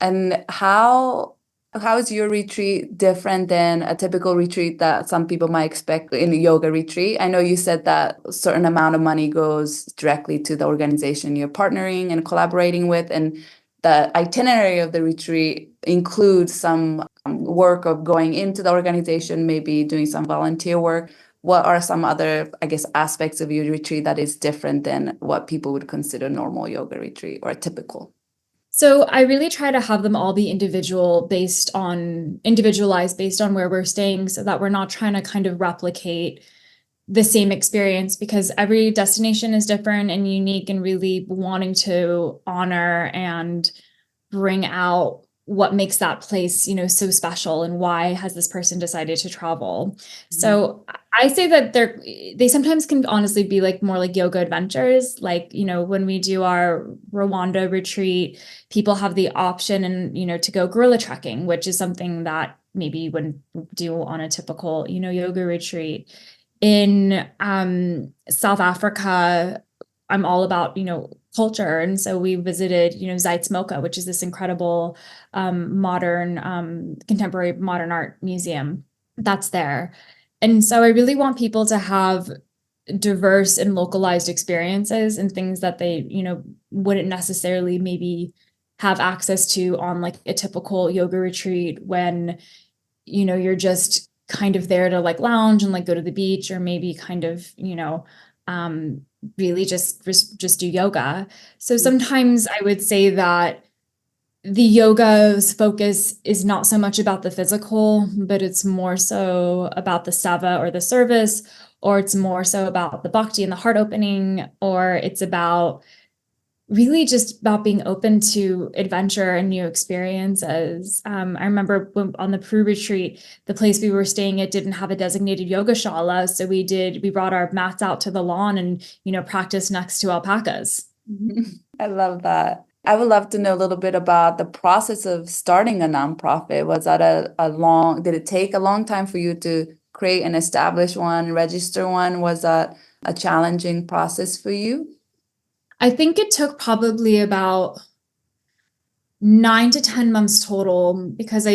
Speaker 2: And how is your retreat different than a typical retreat that some people might expect in a yoga retreat? I know you said that a certain amount of money goes directly to the organization you're partnering and collaborating with, and the itinerary of the retreat includes some work of going into the organization, maybe doing some volunteer work. What are some other, I guess, aspects of your retreat that is different than what people would consider normal yoga retreat or typical?
Speaker 1: So I really try to have them all be individualized based on where we're staying, so that we're not trying to kind of replicate the same experience, because every destination is different and unique, and really wanting to honor and bring out what makes that place, so special, and why has this person decided to travel. So I say that they sometimes can honestly be like more like yoga adventures. Like, when we do our Rwanda retreat, people have the option and, to go gorilla trekking, which is something that maybe you wouldn't do on a typical, yoga retreat. In South Africa, I'm all about, culture. And so we visited, Zeitz, which is this incredible modern, contemporary modern art museum that's there. And so I really want people to have diverse and localized experiences and things that they, wouldn't necessarily maybe have access to on like a typical yoga retreat when, you're just kind of there to like lounge and like go to the beach, or maybe kind of, really just do yoga. So sometimes I would say that the yoga's focus is not so much about the physical, but it's more so about the seva or the service, or it's more so about the bhakti and the heart opening, or it's about really just about being open to adventure and new experiences. I remember on the Peru retreat, the place we were staying at didn't have a designated yoga shala. So we brought our mats out to the lawn and, practiced next to alpacas.
Speaker 2: I love that. I would love to know a little bit about the process of starting a nonprofit. Was that did it take a long time for you to create and establish one, register one? Was that a challenging process for you?
Speaker 1: I think it took probably about 9 to 10 months total, because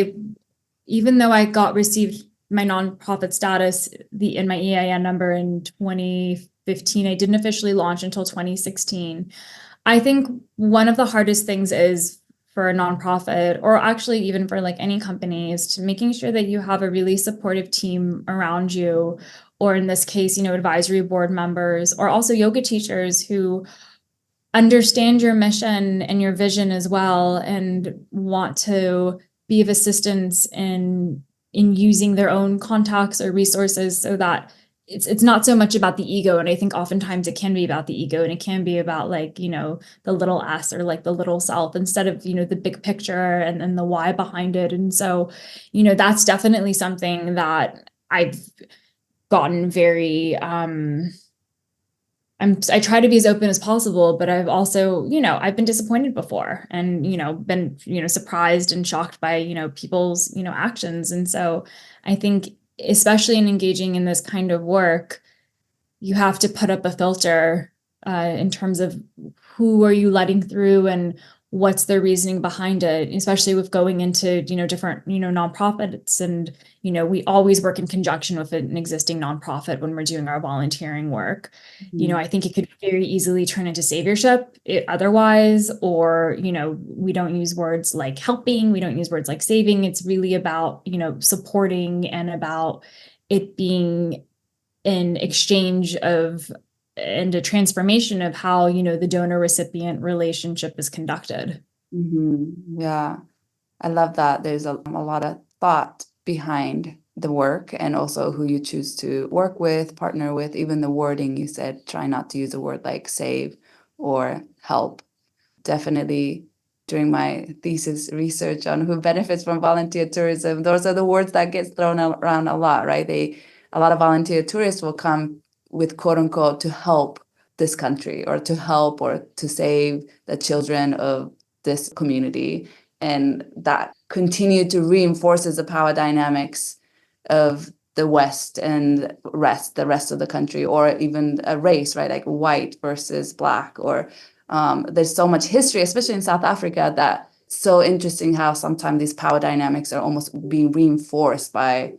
Speaker 1: even though I received my nonprofit status in my EIN number in 2015, I didn't officially launch until 2016. I think one of the hardest things is for a nonprofit, or actually even for like any company, is to making sure that you have a really supportive team around you, or in this case, advisory board members, or also yoga teachers who understand your mission and your vision as well, and want to be of assistance in using their own contacts or resources, so that it's not so much about the ego. And I think oftentimes it can be about the ego, and it can be about like, the little s, or like the little self, instead of, the big picture and the why behind it. And so, that's definitely something that I've gotten very, I try to be as open as possible, but I've also, I've been disappointed before, and, been, surprised and shocked by, people's, actions. And so I think especially in engaging in this kind of work, you have to put up a filter in terms of who are you letting through and what's their reasoning behind it, especially with going into, different, nonprofits. And, we always work in conjunction with an existing nonprofit when we're doing our volunteering work. I think it could very easily turn into saviorship otherwise, or, we don't use words like helping, we don't use words like saving. It's really about, supporting and about it being an exchange of and a transformation of how, the donor recipient relationship is conducted.
Speaker 2: Yeah, I love that. There's a lot of thought behind the work, and also who you choose to work with, partner with. Even the wording you said, try not to use a word like save or help. Definitely during my thesis research on who benefits from volunteer tourism, those are the words that get thrown around a lot, right? A lot of volunteer tourists will come with quote unquote to help this country, or to help or to save the children of this community. And that continued to reinforces the power dynamics of the West and the rest of the country, or even a race, right? Like white versus Black, or there's so much history, especially in South Africa, that so interesting how sometimes these power dynamics are almost being reinforced by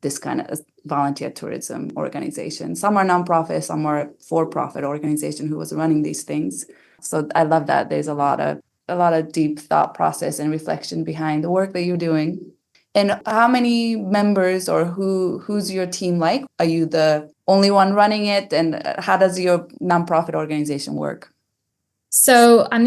Speaker 2: this kind of volunteer tourism organization. Some are nonprofit, some are for-profit organization who was running these things. So I love that there's a lot of deep thought process and reflection behind the work that you're doing. And how many members, or who's your team like? Are you the only one running it? And how does your nonprofit organization work?
Speaker 1: So I'm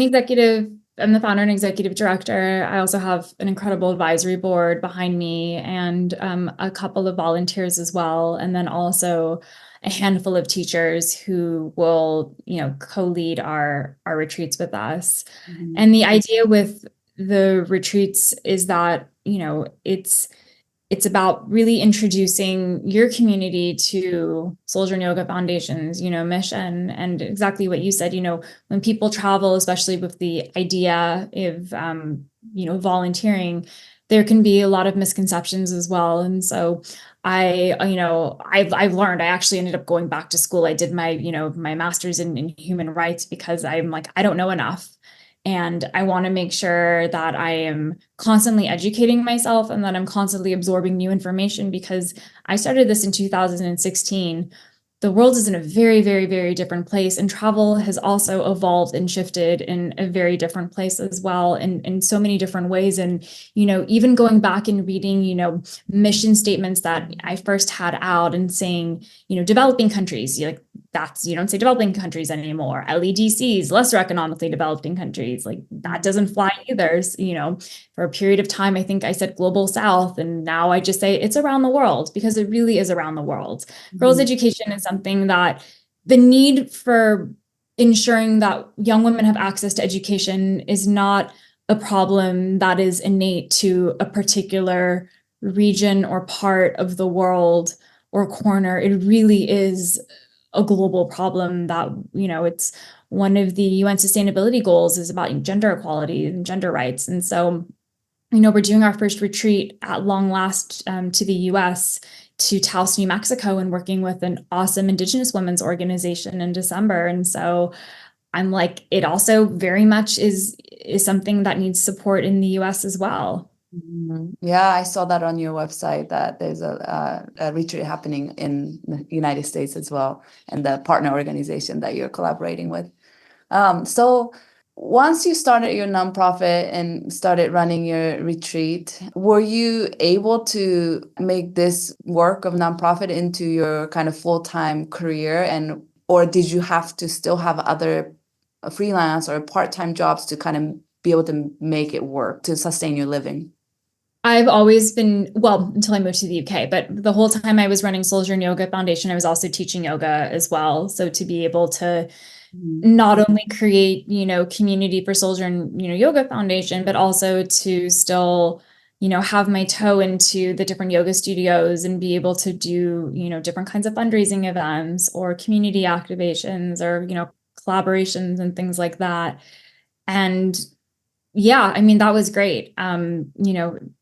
Speaker 1: the founder and executive director. I also have an incredible advisory board behind me, and a couple of volunteers as well. And then also a handful of teachers who will, co-lead our retreats with us. And the idea with the retreats is that, it's about really introducing your community to Souljourn Yoga Foundation's, mission. And exactly what you said, when people travel, especially with the idea of, volunteering, there can be a lot of misconceptions as well. And so I've learned, I actually ended up going back to school. I did my, my master's in human rights, because I'm like, I don't know enough. And I want to make sure that I am constantly educating myself and that I'm constantly absorbing new information, because I started this in 2016. The world is in a very, very, very different place, and travel has also evolved and shifted in a very different place as well, in so many different ways. And, even going back and reading, mission statements that I first had out and saying, developing countries, like you don't say developing countries anymore. LEDCs, lesser economically developing countries, like that doesn't fly either. For a period of time, I think I said global South, and now I just say it's around the world, because it really is around the world. Girls' education is something that the need for ensuring that young women have access to education is not a problem that is innate to a particular region or part of the world or corner. It really is a global problem that, it's one of the UN sustainability goals is about gender equality and gender rights. And so, we're doing our first retreat at long last to the US, to Taos, New Mexico, and working with an awesome Indigenous women's organization in December. And so I'm like, it also very much is something that needs support in the US as well.
Speaker 2: Yeah, I saw that on your website, that there's a retreat happening in the United States as well, and the partner organization that you're collaborating with. So once you started your nonprofit and started running your retreat, were you able to make this work of nonprofit into your kind of full-time career, or did you have to still have other freelance or part-time jobs to kind of be able to make it work to sustain your living?
Speaker 1: I've always been, well, until I moved to the UK, but the whole time I was running Souljourn Yoga Foundation, I was also teaching yoga as well. So to be able to not only create, community for Souljourn, Yoga Foundation, but also to still, have my toe into the different yoga studios and be able to do, different kinds of fundraising events or community activations or, collaborations and things like that. And yeah, I mean, that was great.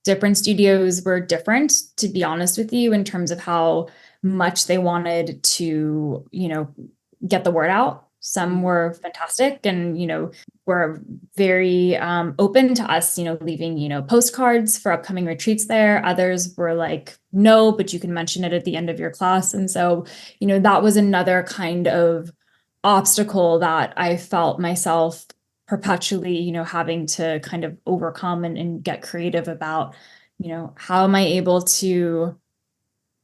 Speaker 1: Different studios were different, to be honest with you, in terms of how much they wanted to, get the word out. Some were fantastic and, were very open to us, leaving, postcards for upcoming retreats there. Others were like, no, but you can mention it at the end of your class. And so, that was another kind of obstacle that I felt myself perpetually, having to kind of overcome and get creative about, how am I able to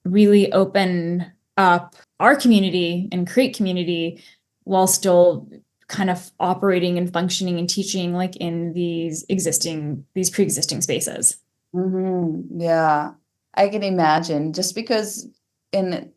Speaker 1: really open up our community and create community while still kind of operating and functioning and teaching like in these pre-existing spaces.
Speaker 2: Yeah, I can imagine just because in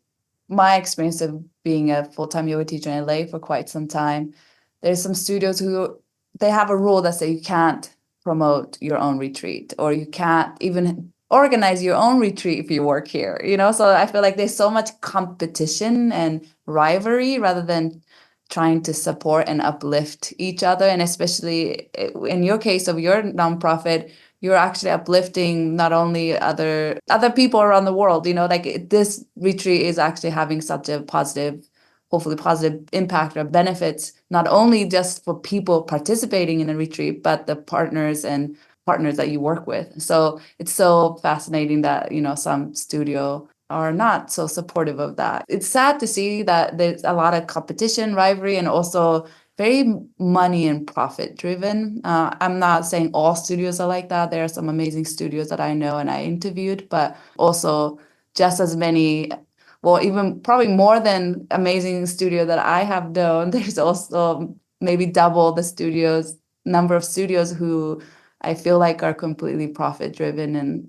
Speaker 2: my experience of being a full-time yoga teacher in LA for quite some time, there's some studios who they have a rule that say you can't promote your own retreat or you can't even organize your own retreat if you work here, So I feel like there's so much competition and rivalry rather than trying to support and uplift each other. And especially in your case of your nonprofit, you're actually uplifting not only other people around the world, like this retreat is actually having such a positive, hopefully positive impact or benefits, not only just for people participating in a retreat, but the partners that you work with. So it's so fascinating that, some studio are not so supportive of that. It's sad to see that there's a lot of competition, rivalry, and also very money and profit driven. I'm not saying all studios are like that. There are some amazing studios that I know and I interviewed, but also just as many, well, even probably more than amazing studio that I have known. There's also maybe double the number of studios who I feel like are completely profit driven and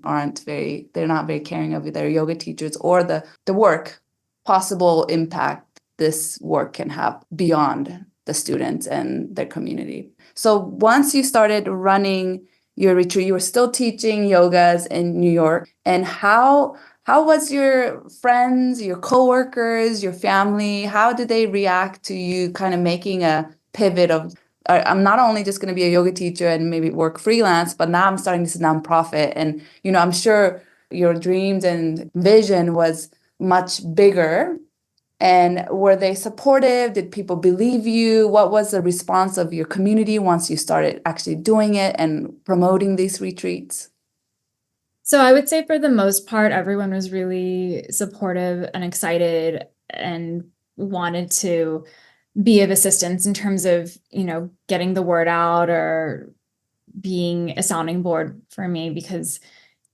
Speaker 2: they're not very caring of their yoga teachers or the work, possible impact this work can have beyond the students and their community. So once you started running your retreat, you were still teaching yogas in New York. And how was your friends, your coworkers, your family, how did they react to you kind of making a pivot of, I'm not only just going to be a yoga teacher and maybe work freelance, but now I'm starting this nonprofit. And, I'm sure your dreams and vision was much bigger. And were they supportive? Did people believe you? What was the response of your community once you started actually doing it and promoting these retreats?
Speaker 1: So I would say for the most part, everyone was really supportive and excited and wanted to be of assistance in terms of, getting the word out or being a sounding board for me because,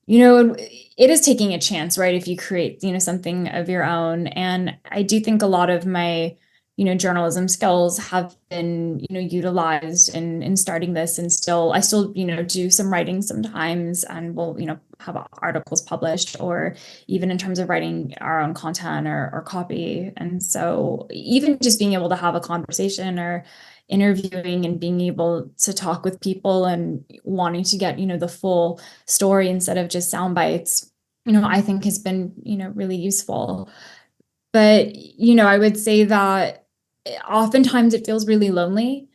Speaker 1: it is taking a chance, right? If you create, something of your own. And I do think a lot of my, journalism skills have been, utilized in starting this and I still, do some writing sometimes and will, have articles published or even in terms of writing our own content or copy. And so even just being able to have a conversation or interviewing and being able to talk with people and wanting to get, the full story instead of just sound bites, I think has been, really useful. But, I would say that oftentimes it feels really lonely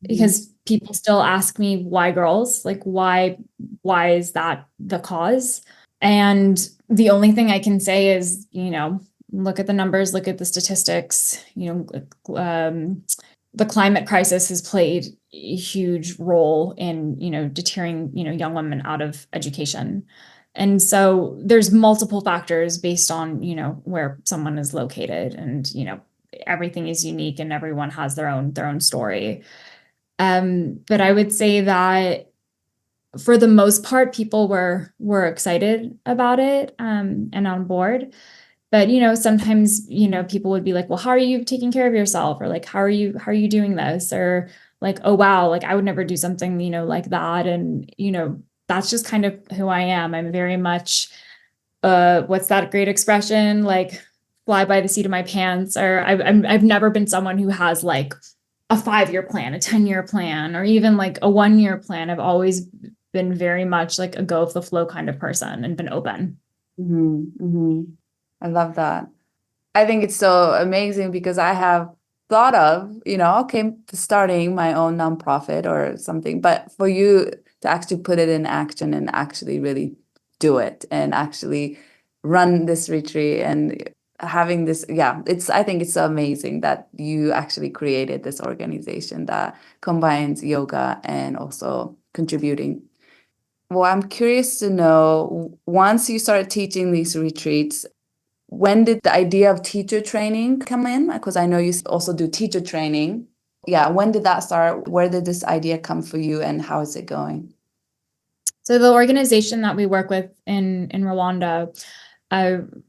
Speaker 1: because people still ask me why girls, like why is that the cause? And the only thing I can say is, look at the numbers, look at the statistics, the climate crisis has played a huge role in, deterring, young women out of education. And so there's multiple factors based on, where someone is located and, everything is unique and everyone has their own story. But I would say that for the most part, people were excited about it and on board. But sometimes people would be like, well, how are you taking care of yourself? Or like, how are you doing this? Or like, oh wow, like I would never do something like that. And that's just kind of who I am. I'm very much what's that great expression? Like fly by the seat of my pants. Or I've never been someone who has like a 5-year plan, a 10-year plan, or even like a 1-year plan. I've always been very much like a go with the flow kind of person and been open.
Speaker 2: I love that. I think it's so amazing because I have thought of, okay, starting my own nonprofit or something, but for you to actually put it in action and actually really do it and actually run this retreat and having this, I think it's amazing that you actually created this organization that combines yoga and also contributing. Well, I'm curious to know, once you started teaching these retreats, when did the idea of teacher training come in? Because I know you also do teacher training. Yeah, when did that start? Where did this idea come for you and how is it going?
Speaker 1: So the organization that we work with in Rwanda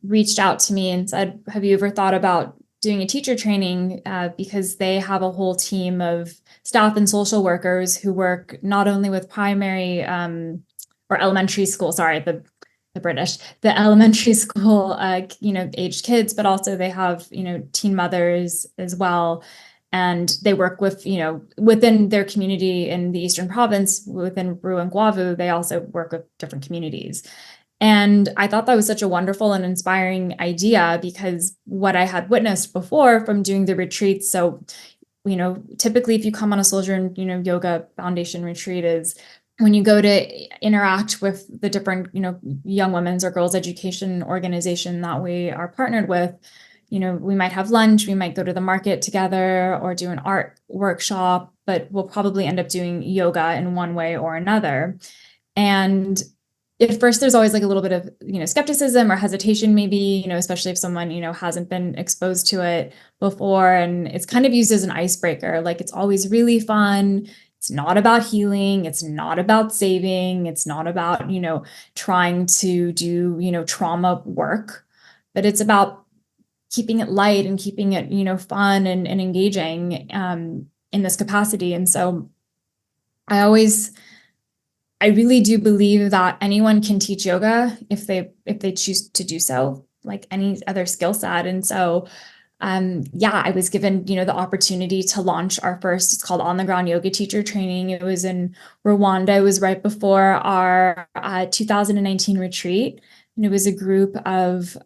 Speaker 1: reached out to me and said, have you ever thought about doing a teacher training? Because they have a whole team of staff and social workers who work not only with primary or elementary school, sorry, the elementary school, aged kids, but also they have, teen mothers as well. And they work with, within their community in the Eastern Province, within Ruangwavu, they also work with different communities. And I thought that was such a wonderful and inspiring idea because what I had witnessed before from doing the retreats. So, typically if you come on a Souljourn, Yoga Foundation retreat is when you go to interact with the different, young women's or girls' education organization that we are partnered with, we might have lunch, we might go to the market together or do an art workshop, but we'll probably end up doing yoga in one way or another. And at first there's always like a little bit of, skepticism or hesitation, maybe, especially if someone, hasn't been exposed to it before. And it's kind of used as an icebreaker. Like it's always really fun. It's not about healing. It's not about saving. It's not about, trying to do, trauma work, but it's about keeping it light and keeping it, fun and engaging in this capacity. And so I really do believe that anyone can teach yoga if they choose to do so, like any other skill set. And so, I was given, the opportunity to launch our first, it's called On the Ground Yoga Teacher Training. It was in Rwanda. It was right before our 2019 retreat. And it was a group of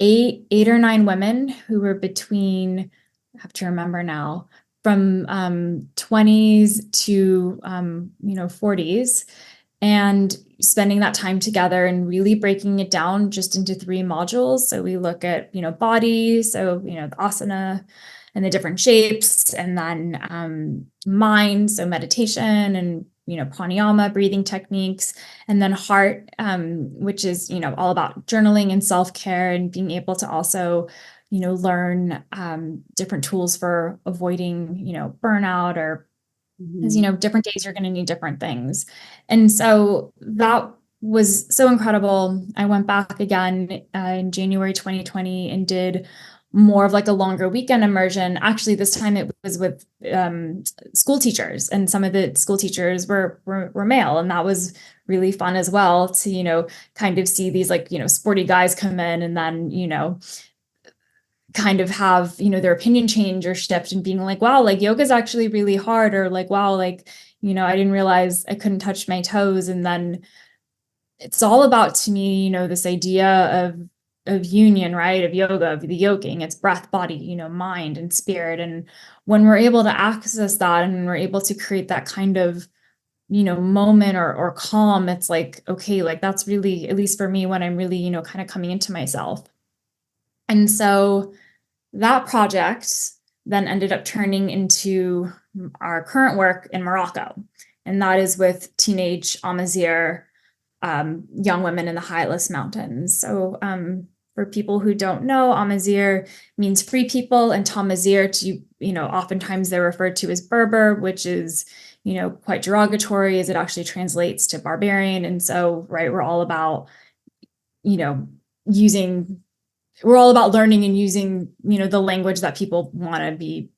Speaker 1: eight or nine women who were between, I have to remember now, from 20s to 40s, and spending that time together and really breaking it down just into 3 modules. So we look at body, so the asana and the different shapes, and then mind, so meditation and pranayama, breathing techniques, and then heart, which is all about journaling and self-care and being able to also learn different tools for avoiding, burnout, or because, different days you're going to need different things. And so that was so incredible. I went back again in January 2020 and did more of like a longer weekend immersion. Actually, this time it was with school teachers, and some of the school teachers were male, and that was really fun as well to, kind of see these like, sporty guys come in and then, kind of have, their opinion change or shift and being like, wow, like yoga is actually really hard, or like, wow, like, I didn't realize I couldn't touch my toes. And then it's all about, to me, this idea of union, right? Of yoga, of the yoking, it's breath, body, mind and spirit. And when we're able to access that and we're able to create that kind of, moment or calm, it's like, okay, like that's really, at least for me, when I'm really, kind of coming into myself. And so that project then ended up turning into our current work in Morocco. And that is with teenage Amazigh young women in the High Atlas Mountains. So for people who don't know, Amazigh means free people, and Tamazigh, oftentimes they're referred to as Berber, which is, quite derogatory as it actually translates to barbarian. And so, right, we're all about learning and using, the language that people want to be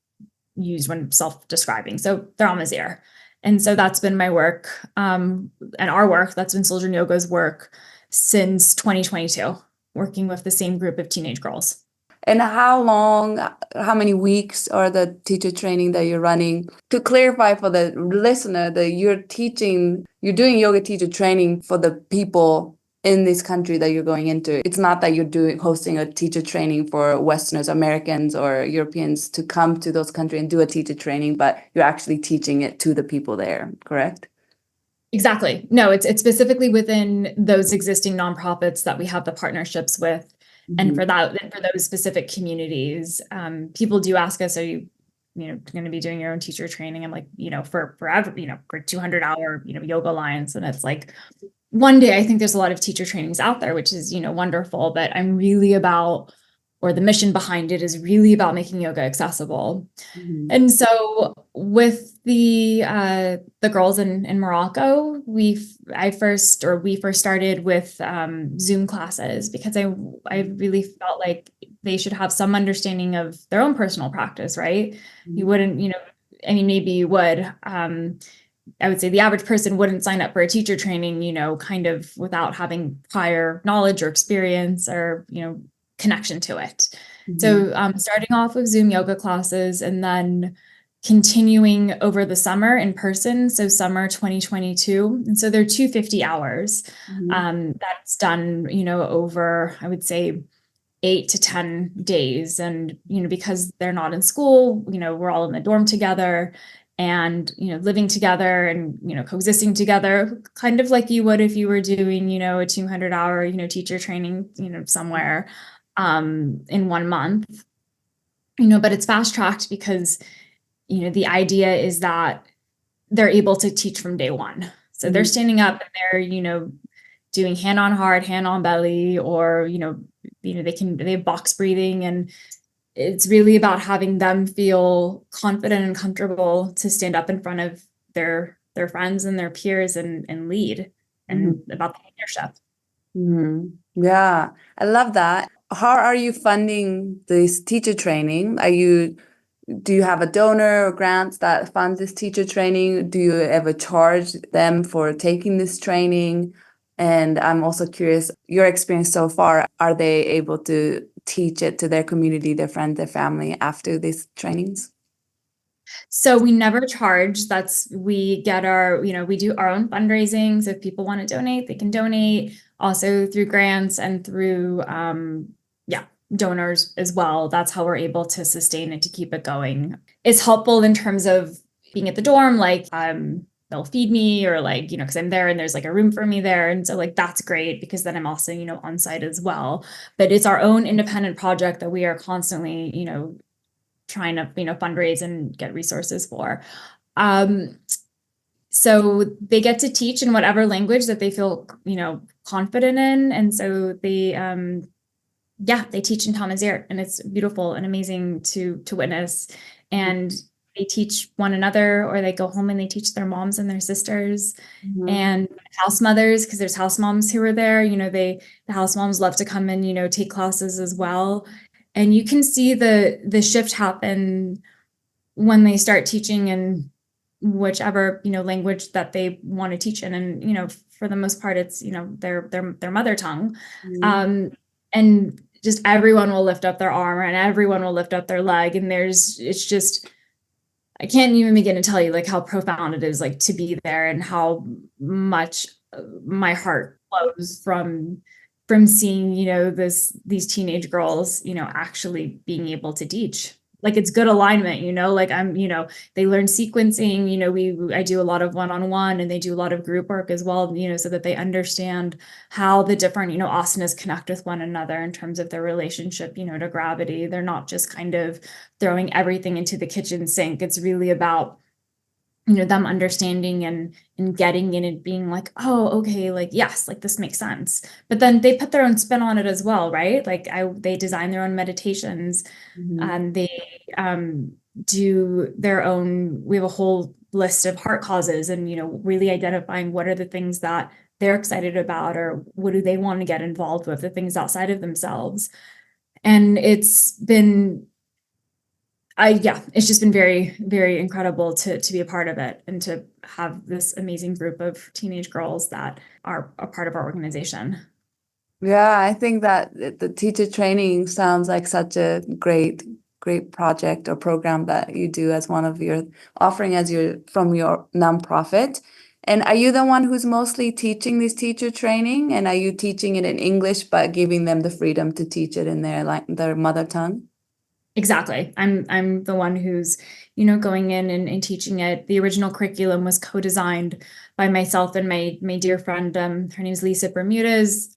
Speaker 1: used when self-describing. So they're Amazigh. And so that's been my work, and our work, that's been Souljourn Yoga's work since 2022, working with the same group of teenage girls.
Speaker 2: And how many weeks are the teacher training that you're running? To clarify for the listener, that you're doing yoga teacher training for the people in this country that you're going into. It's not that you're hosting a teacher training for Westerners, Americans, or Europeans to come to those countries and do a teacher training, but you're actually teaching it to the people there, correct?
Speaker 1: Exactly. No, it's specifically within those existing nonprofits that we have the partnerships with. And for those specific communities, people do ask us, are you going to be doing your own teacher training? I'm like, for forever, for 200-hour, yoga alliance. And it's like, one day I think there's a lot of teacher trainings out there, which is, wonderful, but I'm really about, or the mission behind it is really about making yoga accessible. And so with the girls in Morocco, we first started with Zoom classes, because I really felt like they should have some understanding of their own personal practice, right? You wouldn't, I mean, maybe you would. I would say the average person wouldn't sign up for a teacher training, kind of without having prior knowledge or experience or, connection to it. So starting off with Zoom yoga classes and then continuing over the summer in person. So summer 2022. And so they're 250 hours. That's done, over, I would say, 8 to 10 days. And, because they're not in school, we're all in the dorm together and, living together and, coexisting together, kind of like you would if you were doing, a 200-hour, teacher training, somewhere in 1 month, but it's fast tracked because, the idea is that they're able to teach from day one. So they're standing up and they're, doing hand on heart, hand on belly, or, they have box breathing. And it's really about having them feel confident and comfortable to stand up in front of their friends and their peers and lead and about the leadership.
Speaker 2: Yeah, I love that. How are you funding this teacher training? Do you have a donor or grants that fund this teacher training? Do you ever charge them for taking this training? And I'm also curious, your experience so far, are they able to teach it to their community, their friends, their family after these trainings?
Speaker 1: So we never charge. We get we do our own fundraising. So if people want to donate, they can donate, also through grants and through, donors as well. That's how we're able to sustain it, to keep it going. It's helpful in terms of being at the dorm, like, they'll feed me, or like, because I'm there and there's like a room for me there. And so like, that's great, because then I'm also, on site as well. But it's our own independent project that we are constantly, trying to, fundraise and get resources for. So they get to teach in whatever language that they feel, confident in. And so they teach in Tamazight, and it's beautiful and amazing to witness. And they teach one another, or they go home and they teach their moms and their sisters and house mothers, because there's house moms who are there. The house moms love to come and, take classes as well. And you can see the shift happen when they start teaching in whichever, language that they want to teach in. And, for the most part, it's, their mother tongue. And just everyone will lift up their arm and everyone will lift up their leg. And it's just, I can't even begin to tell you like how profound it is, like, to be there, and how much my heart flows from seeing, these teenage girls, actually being able to teach. Like, it's good alignment, like they learn sequencing, I do a lot of one-on-one, and they do a lot of group work as well, so that they understand how the different, asanas connect with one another in terms of their relationship, to gravity. They're not just kind of throwing everything into the kitchen sink. It's really about, them understanding and getting in and being like, oh, okay, like, yes, like, this makes sense. But then they put their own spin on it as well, right? Like, they design their own meditations, and they do their own, we have a whole list of heart causes, and, really identifying what are the things that they're excited about, or what do they want to get involved with, the things outside of themselves. And it's just been very, very incredible to be a part of it, and to have this amazing group of teenage girls that are a part of our organization.
Speaker 2: Yeah, I think that the teacher training sounds like such a great project or program that you do as one of your offering from your nonprofit. And are you the one who's mostly teaching this teacher training? And are you teaching it in English, but giving them the freedom to teach it in their mother tongue?
Speaker 1: Exactly. I'm the one who's, going in and teaching it. The original curriculum was co-designed by myself and my dear friend. Her name is Lisa Bermudez.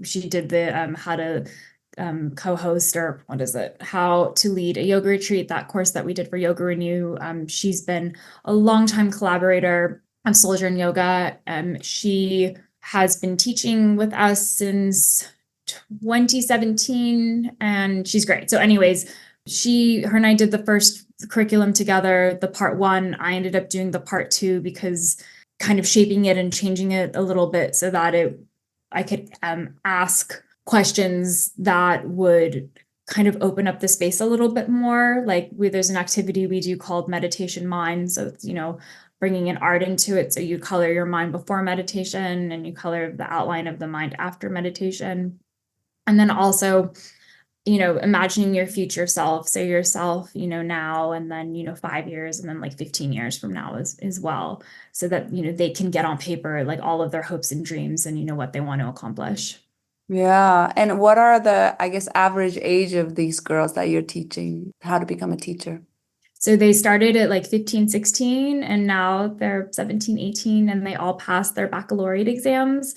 Speaker 1: She did the how to co-host, or what is it? How to lead a yoga retreat, that course that we did for Yoga Renew. She's been a longtime collaborator on Souljourn Yoga. She has been teaching with us since 2017, and she's great. So anyways, her and I did the first curriculum together, the part one. I ended up doing the part two because kind of shaping it and changing it a little bit so that I could ask questions that would kind of open up the space a little bit more. Like there's an activity we do called meditation mind. So it's, bringing an art into it. So you color your mind before meditation and you color the outline of the mind after meditation. And then also, imagining your future self. So yourself, now, and then, 5 years, and then like 15 years from now as well. So that, they can get on paper, like all of their hopes and dreams and, what they want to accomplish.
Speaker 2: Yeah. And what are the, I guess, average age of these girls that you're teaching how to become a teacher?
Speaker 1: So they started at like 15, 16, and now they're 17, 18, and they all passed their baccalaureate exams.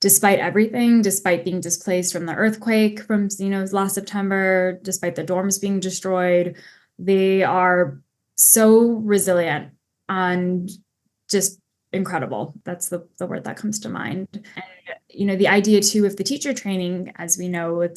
Speaker 1: Despite everything, despite being displaced from the earthquake from, last September, despite the dorms being destroyed, they are so resilient and just incredible. That's the word that comes to mind. And, the idea too of the teacher training, as we know,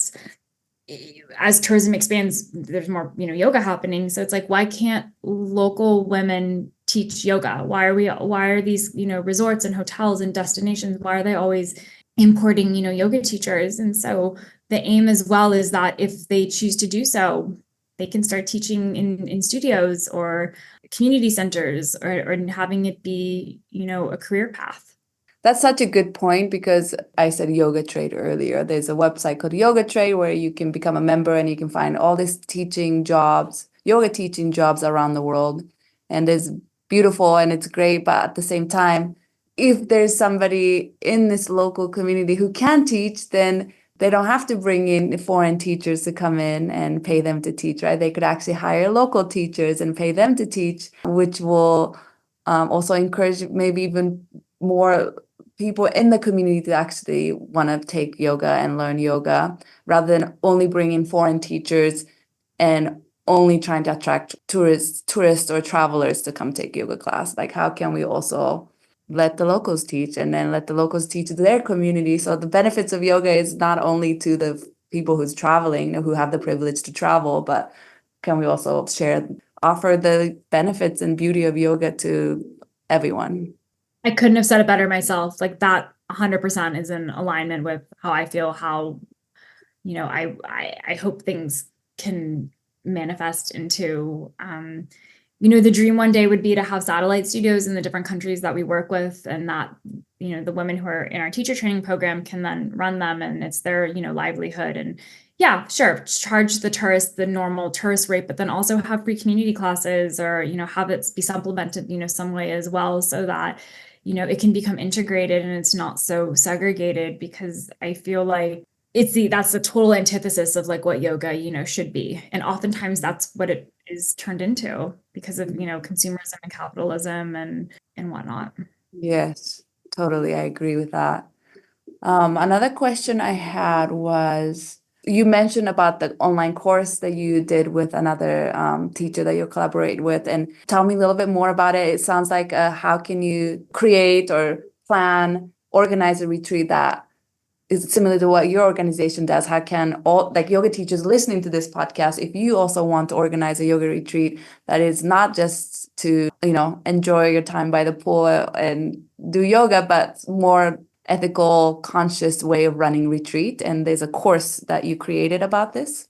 Speaker 1: as tourism expands, there's more, yoga happening. So it's like, why can't local women teach yoga? Why are these, resorts and hotels and destinations, why are they always importing, yoga teachers? And so the aim as well is that if they choose to do so, they can start teaching in studios or community centers or having it be, a career path.
Speaker 2: That's such a good point, because I said Yoga Trade earlier. There's a website called Yoga Trade where you can become a member and you can find all these teaching jobs, yoga teaching jobs around the world. And it's beautiful and it's great. But at the same time, if there's somebody in this local community who can teach, then they don't have to bring in foreign teachers to come in and pay them to teach, right? They could actually hire local teachers and pay them to teach, which will also encourage maybe even more people in the community to actually want to take yoga and learn yoga, rather than only bringing foreign teachers and only trying to attract tourists or travelers to come take yoga class. Like, how can we also let the locals teach, and then let the locals teach their community? So the benefits of yoga is not only to the people who's traveling, who have the privilege to travel, but can we also offer the benefits and beauty of yoga to everyone?
Speaker 1: I couldn't have said it better myself. Like that 100% is in alignment with how I feel, how, I hope things can manifest into, the dream one day would be to have satellite studios in the different countries that we work with, and that, the women who are in our teacher training program can then run them, and it's their, livelihood. And yeah, sure, charge the tourists the normal tourist rate, but then also have free community classes, or, have it be supplemented, some way as well, so that, it can become integrated and it's not so segregated, because I feel like that's the total antithesis of like what yoga, should be. And oftentimes that's what it is turned into because of, consumerism and capitalism and whatnot.
Speaker 2: Yes, totally. I agree with that. Another question I had was, you mentioned about the online course that you did with another teacher that you collaborate with, and tell me a little bit more about it. It sounds like how can you create or plan, organize a retreat that is similar to what your organization does? How can all like yoga teachers listening to this podcast, if you also want to organize a yoga retreat that is not just to, enjoy your time by the pool and do yoga, but more ethical, conscious way of running retreat. And there's a course that you created about this.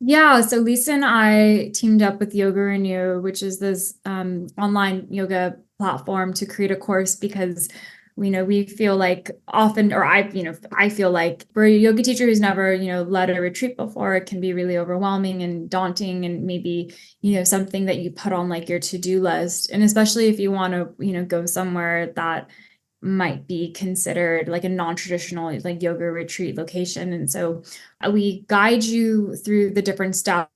Speaker 1: Yeah, so Lisa and I teamed up with Yoga Renew, which is this online yoga platform, to create a course, because We feel like often, or I feel like for a yoga teacher who's never, led a retreat before, it can be really overwhelming and daunting, and maybe, something that you put on like your to-do list. And especially if you want to, go somewhere that might be considered like a non-traditional like yoga retreat location. And so we guide you through the different steps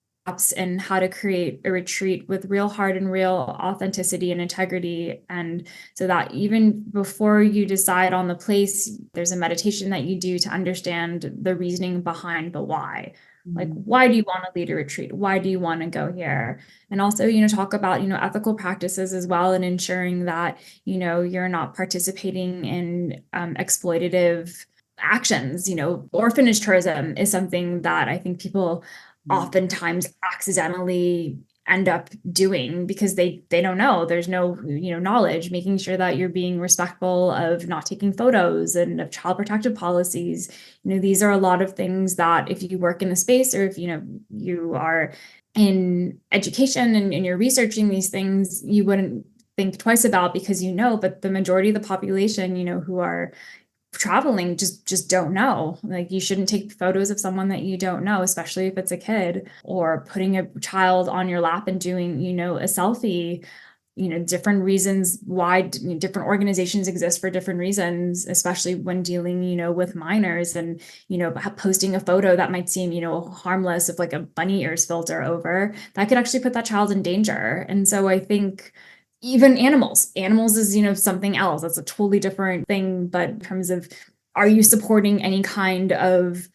Speaker 1: and how to create a retreat with real heart and real authenticity and integrity. And so that even before you decide on the place, there's a meditation that you do to understand the reasoning behind the why. Like, why do you want to lead a retreat? Why do you want to go here? And also, talk about, ethical practices as well, and ensuring that, you're not participating in exploitative actions. Orphanage tourism is something that I think people oftentimes accidentally end up doing because they don't know. There's no knowledge. Making sure that you're being respectful of not taking photos and of child protective policies. These are a lot of things that if you work in the space, or if you are in education and you're researching these things, you wouldn't think twice about, because but the majority of the population who are traveling just don't know. Like, you shouldn't take photos of someone that you don't know, especially if it's a kid, or putting a child on your lap and doing a selfie. Different reasons why different organizations exist for different reasons, especially when dealing with minors, and posting a photo that might seem harmless, of like a bunny ears filter over, that could actually put that child in danger. And so I think even animals is something else. That's a totally different thing. But in terms of, are you supporting any kind of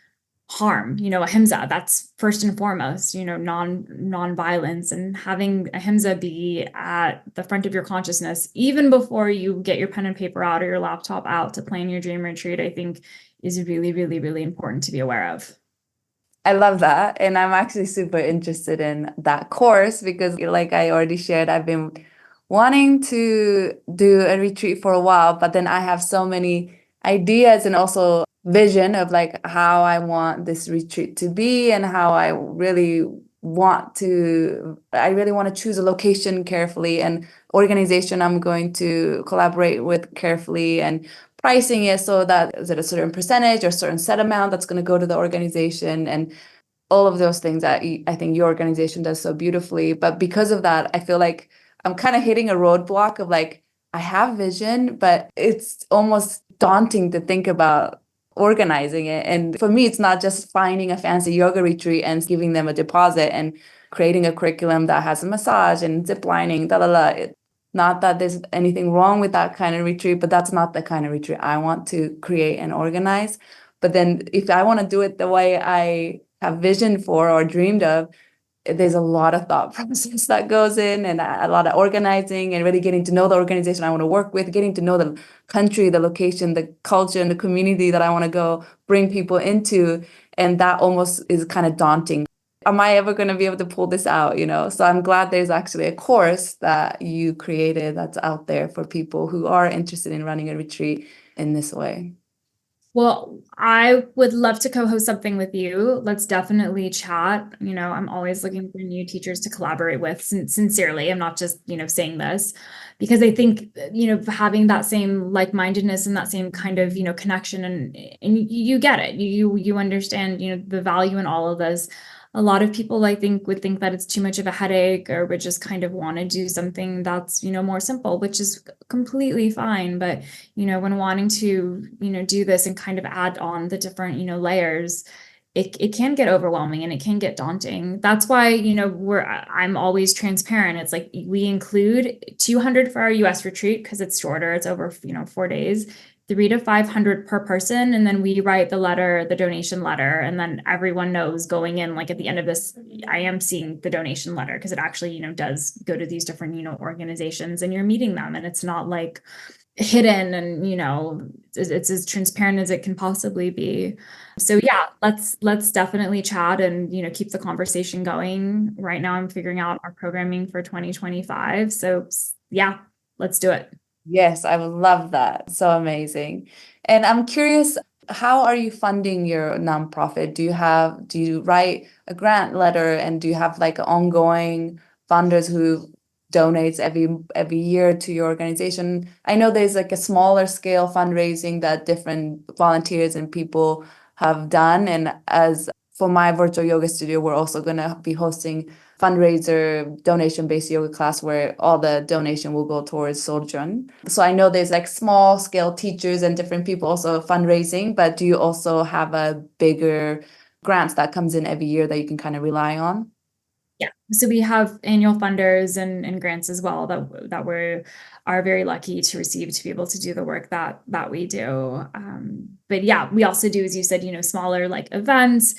Speaker 1: harm, ahimsa, that's first and foremost, non-violence, and having ahimsa be at the front of your consciousness even before you get your pen and paper out or your laptop out to plan your dream retreat, I think is really, really, really important to be aware of.
Speaker 2: I love that. And I'm actually super interested in that course because, like I already shared, I've been wanting to do a retreat for a while, but then I have so many ideas and also vision of like how I want this retreat to be, and how I really want to choose a location carefully, and organization I'm going to collaborate with carefully, and pricing it so that is it a certain percentage or certain set amount that's going to go to the organization, and all of those things that I think your organization does so beautifully. But because of that, I feel like I'm kind of hitting a roadblock of like, I have vision, but it's almost daunting to think about organizing it. And for me, it's not just finding a fancy yoga retreat and giving them a deposit and creating a curriculum that has a massage and zip lining, not that there's anything wrong with that kind of retreat, but that's not the kind of retreat I want to create and organize. But then if I want to do it the way I have vision for or dreamed of, there's a lot of thought process that goes in, and a lot of organizing, and really getting to know the organization I want to work with, getting to know the country, the location, the culture, and the community that I want to go bring people into. And that almost is kind of daunting. Am I ever going to be able to pull this out? So I'm glad there's actually a course that you created that's out there for people who are interested in running a retreat in this way.
Speaker 1: Well, I would love to co-host something with you. Let's definitely chat. I'm always looking for new teachers to collaborate with. Sincerely, I'm not just, saying this, because I think, having that same like-mindedness and that same kind of, connection, and you get it. You understand, the value in all of this. A lot of people, I think, would think that it's too much of a headache, or would just kind of want to do something that's, more simple, which is completely fine. But, when wanting to, do this and kind of add on the different, layers, it can get overwhelming and it can get daunting. That's why, I'm always transparent. It's like, we include 200 for our US retreat because it's shorter. It's over, 4 days. 300 to 500 per person. And then we write the donation letter. And then everyone knows going in, like at the end of this, I am seeing the donation letter, because it actually, does go to these different, organizations, and you're meeting them, and it's not like hidden, and, it's as transparent as it can possibly be. So yeah, let's definitely chat and, keep the conversation going. Right now I'm figuring out our programming for 2025. So yeah, let's do it.
Speaker 2: Yes, I would love that. So amazing. And I'm curious, how are you funding your nonprofit? Do you write a grant letter, and do you have like ongoing funders who donates every year to your organization. I know there's like a smaller scale fundraising that different volunteers and people have done. And as for my virtual yoga studio, we're also going to be hosting fundraiser donation-based yoga class where all the donation will go towards Souljourn. So I know there's like small scale teachers and different people also fundraising, but do you also have a bigger grants that comes in every year that you can kind of rely on?
Speaker 1: Yeah. So we have annual funders and grants as well that we are very lucky to receive to be able to do the work that we do. But yeah, we also do, as you said, smaller like events.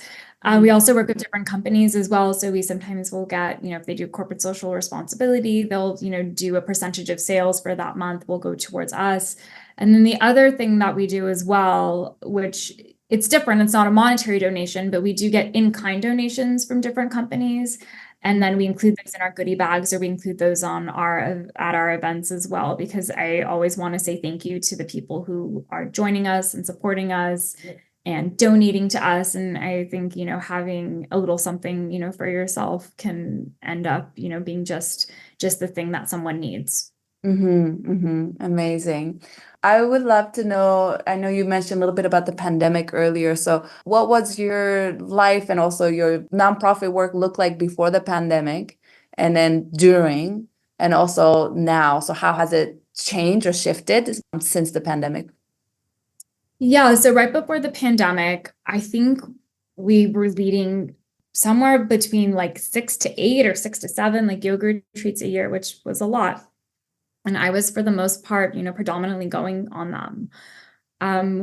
Speaker 1: We also work with different companies as well. So we sometimes will get, if they do corporate social responsibility, they'll, do a percentage of sales for that month will go towards us. And then the other thing that we do as well, which it's different, it's not a monetary donation, but we do get in-kind donations from different companies. And then we include those in our goodie bags, or we include those at our events as well, because I always want to say thank you to the people who are joining us and supporting us and donating to us. And I think, having a little something, for yourself can end up, being just the thing that someone needs.
Speaker 2: Amazing. I would love to know, I know you mentioned a little bit about the pandemic earlier. So what was your life and also your nonprofit work look like before the pandemic and then during and also now? So how has it changed or shifted since the pandemic?
Speaker 1: Yeah, so right before the pandemic, I think we were leading somewhere between like 6 to 8 or 6 to 7 like yoga retreats a year, which was a lot. And I was, for the most part, predominantly going on them.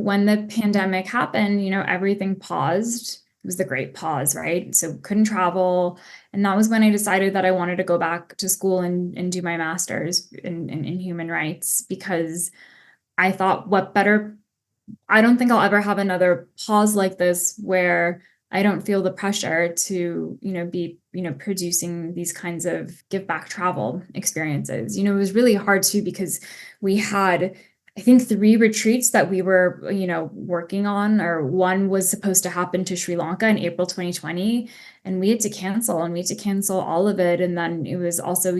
Speaker 1: When the pandemic happened, everything paused. It was the great pause, right? So couldn't travel. And that was when I decided that I wanted to go back to school and do my master's in human rights, because I thought, I don't think I'll ever have another pause like this where I don't feel the pressure to, be, producing these kinds of give back travel experiences. It was really hard too, because we had, I think, 3 retreats that we were, working on, or one was supposed to happen to Sri Lanka in April 2020, and we had to cancel all of it. And then it was also,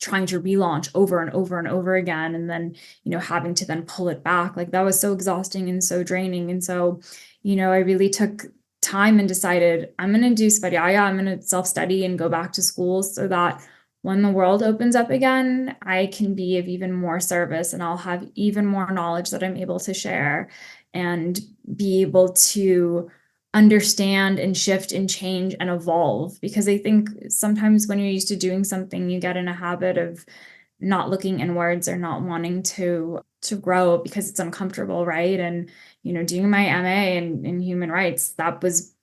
Speaker 1: trying to relaunch over and over and over again, and then having to then pull it back. Like, that was so exhausting and so draining. And so I really took time and decided, I'm going to do Svadhyaya, I'm going to self-study and go back to school, so that when the world opens up again, I can be of even more service, and I'll have even more knowledge that I'm able to share and be able to understand and shift and change and evolve. Because I think sometimes when you're used to doing something, you get in a habit of not looking inwards or not wanting to grow because it's uncomfortable, right? And doing my MA in human rights, that was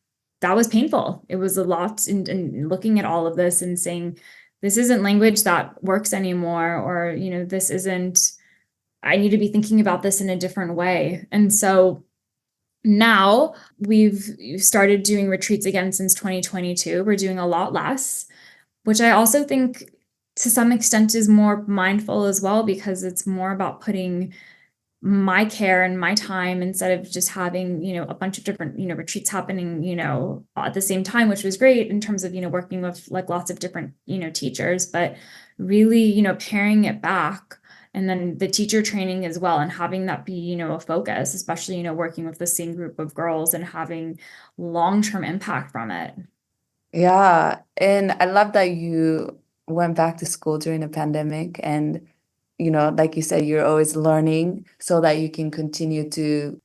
Speaker 1: painful. It was a lot, in looking at all of this and saying, this isn't language that works anymore, or this isn't, I need to be thinking about this in a different way. And so now we've started doing retreats again since 2022. We're doing a lot less, which I also think to some extent is more mindful as well, because it's more about putting my care and my time, instead of just having, a bunch of different, retreats happening, at the same time, which was great in terms of, working with like lots of different, teachers, but really, paring it back. And then the teacher training as well, and having that be, a focus, especially, working with the same group of girls and having long-term impact from it.
Speaker 2: Yeah. And I love that you went back to school during the pandemic and like you said, you're always learning so that you can continue to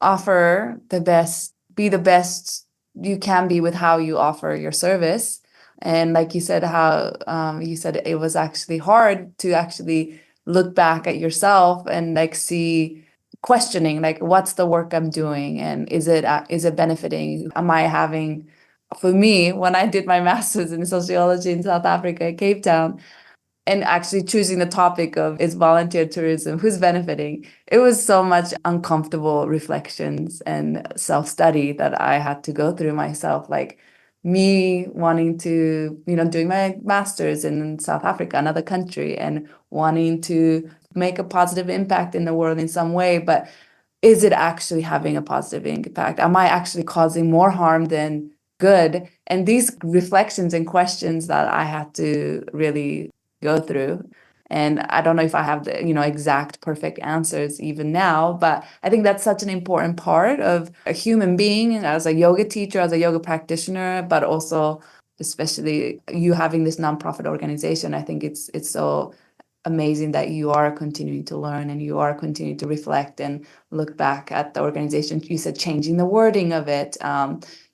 Speaker 2: offer the best, be the best you can be with how you offer your service. And like you said, how you said it was actually hard to actually look back at yourself and like see, questioning like, what's the work I'm doing, and is it benefiting? Am I having, for me, when I did my master's in sociology in South Africa, Cape Town, and actually choosing the topic of is volunteer tourism, who's benefiting? It was so much uncomfortable reflections and self-study that I had to go through myself, like me wanting to, doing my master's in South Africa, another country, and wanting to make a positive impact in the world in some way. But is it actually having a positive impact? Am I actually causing more harm than good? And these reflections and questions that I had to really go through. And I don't know if I have the, exact perfect answers even now, but I think that's such an important part of a human being as a yoga teacher, as a yoga practitioner, but also especially you having this nonprofit organization. I think it's so amazing that you are continuing to learn and you are continuing to reflect and look back at the organization. You said changing the wording of it,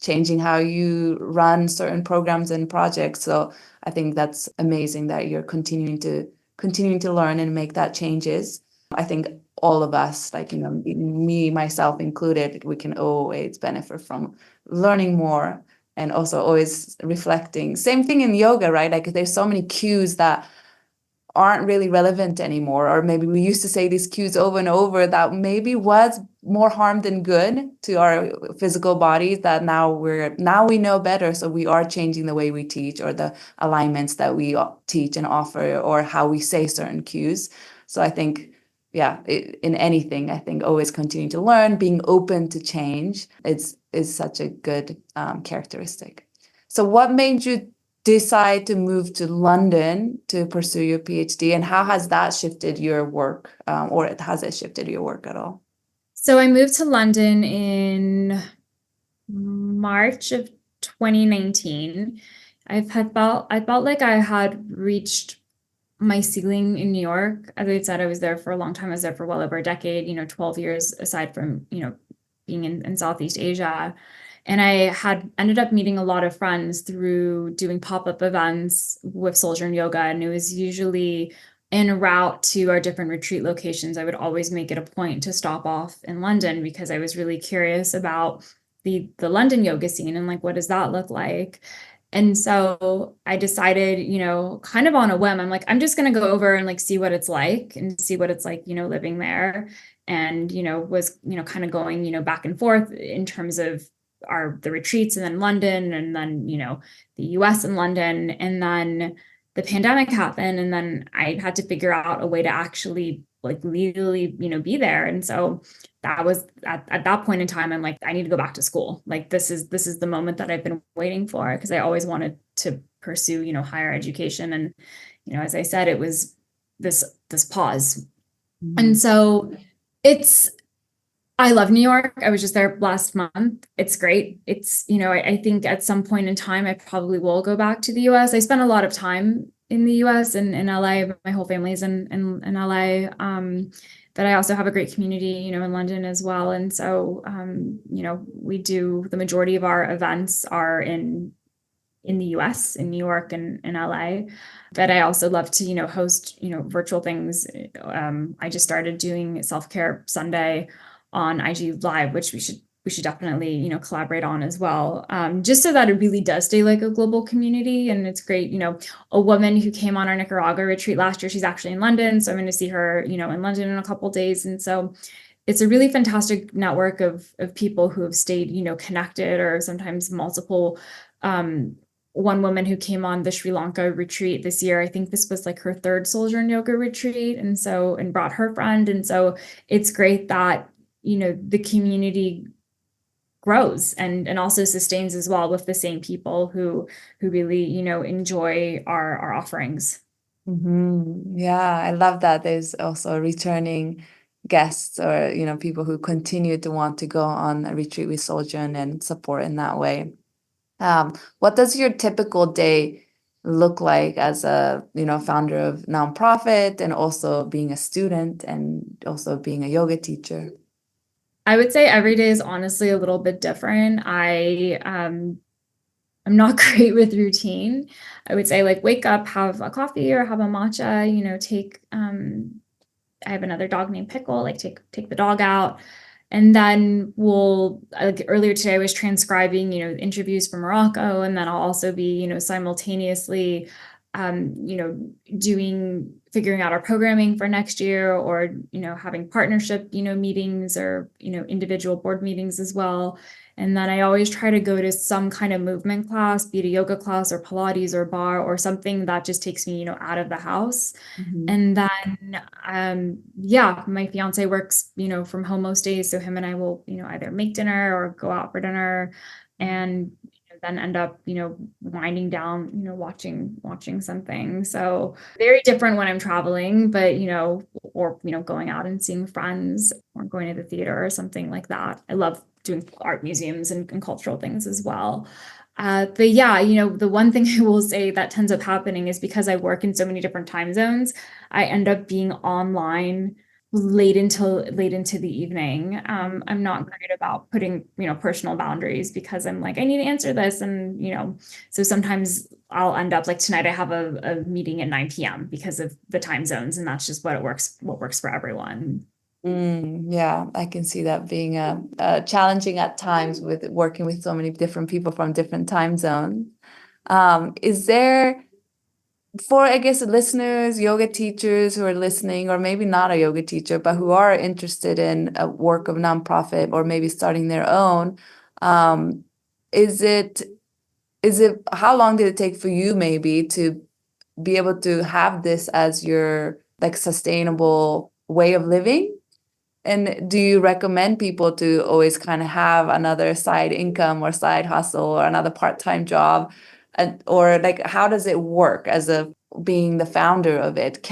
Speaker 2: changing how you run certain programs and projects. So I think that's amazing that you're continuing to learn and make that changes. I think all of us, like, me, myself included, we can always benefit from learning more and also always reflecting. Same thing in yoga, right? Like there's so many cues that aren't really relevant anymore, or maybe we used to say these cues over and over that maybe was more harm than good to our physical bodies, that now we know better, so we are changing the way we teach or the alignments that we teach and offer or how we say certain cues. So I think in anything, I think always continuing to learn, being open to change is such a good characteristic. So what made you decide to move to London to pursue your PhD, and how has that shifted your work, or has it shifted your work at all?
Speaker 1: So I moved to London in March of 2019. I felt like I had reached my ceiling in New York. As I said, I was there for a long time. I was there for well over a decade, 12 years aside from, being in Southeast Asia. And I had ended up meeting a lot of friends through doing pop-up events with Souljourn Yoga. And it was usually en route to our different retreat locations. I would always make it a point to stop off in London because I was really curious about the London yoga scene and like, what does that look like? And so I decided, kind of on a whim, I'm like, I'm just going to go over and like see what it's like and see what it's like, living there. And, was, kind of going, back and forth in terms of the retreats and then London and then, the US and London. And then the pandemic happened. And then I had to figure out a way to actually like legally, be there. And so that was at that point in time, I'm like, I need to go back to school. Like this is the moment that I've been waiting for, because I always wanted to pursue, higher education. And, as I said, it was this pause.
Speaker 2: Mm-hmm.
Speaker 1: And so I love New York. I was just there last month. It's great. It's, I think at some point in time, I probably will go back to the US. I spent a lot of time in the US and in LA. My whole family's in LA. But I also have a great community, in London as well. And so, we do the majority of our events are in the US, in New York and in LA. But I also love to, host, virtual things. I just started doing Self-Care Sunday on IG Live, which we should definitely, collaborate on as well. Just so that it really does stay like a global community. And it's great, a woman who came on our Nicaragua retreat last year, she's actually in London. So I'm going to see her, in London in a couple of days. And so it's a really fantastic network of people who have stayed, connected, or sometimes multiple. One woman who came on the Sri Lanka retreat this year, I think this was like her third Souljourn Yoga retreat, and brought her friend. And so it's great that, the community grows and also sustains as well with the same people who really, enjoy our offerings.
Speaker 2: Mm-hmm. Yeah, I love that. There's also returning guests, or people who continue to want to go on a retreat with Souljourn and support in that way. What does your typical day look like as a founder of nonprofit, and also being a student and also being a yoga teacher?
Speaker 1: I would say every day is honestly a little bit different. I'm not great with routine. I would say like wake up, have a coffee or have a matcha, take I have another dog named Pickle, like take the dog out. And then earlier today I was transcribing, interviews from Morocco, and then I'll also be, simultaneously, figuring out our programming for next year, or, having partnership, meetings, or, individual board meetings as well. And then I always try to go to some kind of movement class, be it a yoga class or Pilates or bar or something that just takes me, out of the house.
Speaker 2: Mm-hmm.
Speaker 1: And then, my fiance works, from home most days. So him and I will, either make dinner or go out for dinner. And then end up, winding down, watching something. So very different when I'm traveling, but, or, going out and seeing friends or going to the theater or something like that. I love doing art museums and cultural things as well. But yeah, the one thing I will say that tends up happening is because I work in so many different time zones, I end up being online late into the evening. I'm not great about putting, personal boundaries because I'm like, I need to answer this. And, so sometimes I'll end up like tonight I have a meeting at 9 p.m. because of the time zones. And that's just what works for everyone.
Speaker 2: Yeah, I can see that being challenging at times with working with so many different people from different time zones. Is there, for I guess listeners, yoga teachers who are listening, or maybe not a yoga teacher, but who are interested in a work of nonprofit or maybe starting their own, is it how long did it take for you maybe to be able to have this as your like sustainable way of living? And do you recommend people to always kind of have another side income or side hustle or another part-time job? Or like, how does it work as a being the founder of it?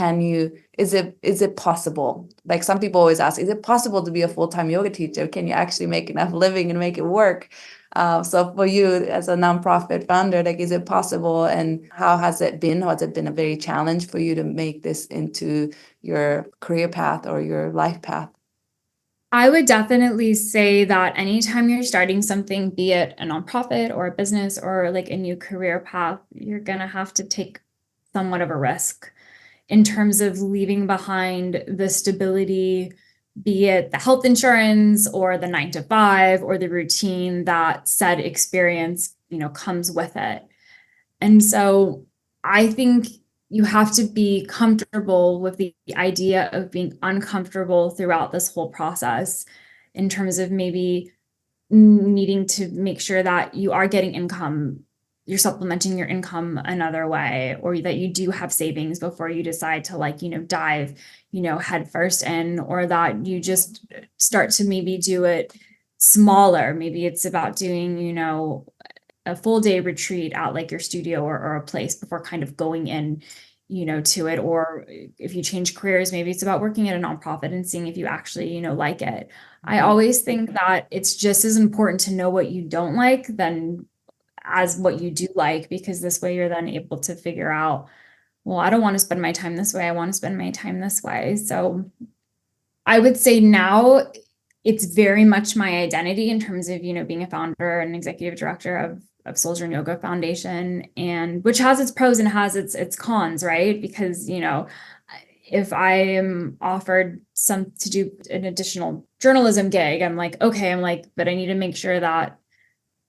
Speaker 2: Is it possible? Like some people always ask, is it possible to be a full-time yoga teacher? Can you actually make enough living and make it work? So for you as a nonprofit founder, like, is it possible? And how has it been? Has it been a very challenge for you to make this into your career path or your life path?
Speaker 1: I would definitely say that anytime you're starting something, be it a nonprofit or a business or like a new career path, you're going to have to take somewhat of a risk in terms of leaving behind the stability, be it the health insurance or the 9 to 5 or the routine that said experience, comes with it. And so I think you have to be comfortable with the idea of being uncomfortable throughout this whole process in terms of maybe needing to make sure that you are getting income, you're supplementing your income another way, or that you do have savings before you decide to dive, head first in, or that you just start to maybe do it smaller. Maybe it's about doing, a full day retreat at like your studio or a place before kind of going in, to it. Or if you change careers, maybe it's about working at a nonprofit and seeing if you actually, like it. I always think that it's just as important to know what you don't like than as what you do like, because this way you're then able to figure out, well, I don't want to spend my time this way. I want to spend my time this way. So I would say now it's very much my identity in terms of, being a founder and executive director of Souljourn Yoga Foundation, and which has its pros and has its cons, right? Because, if I am offered to do an additional journalism gig, I'm like, okay, but I need to make sure that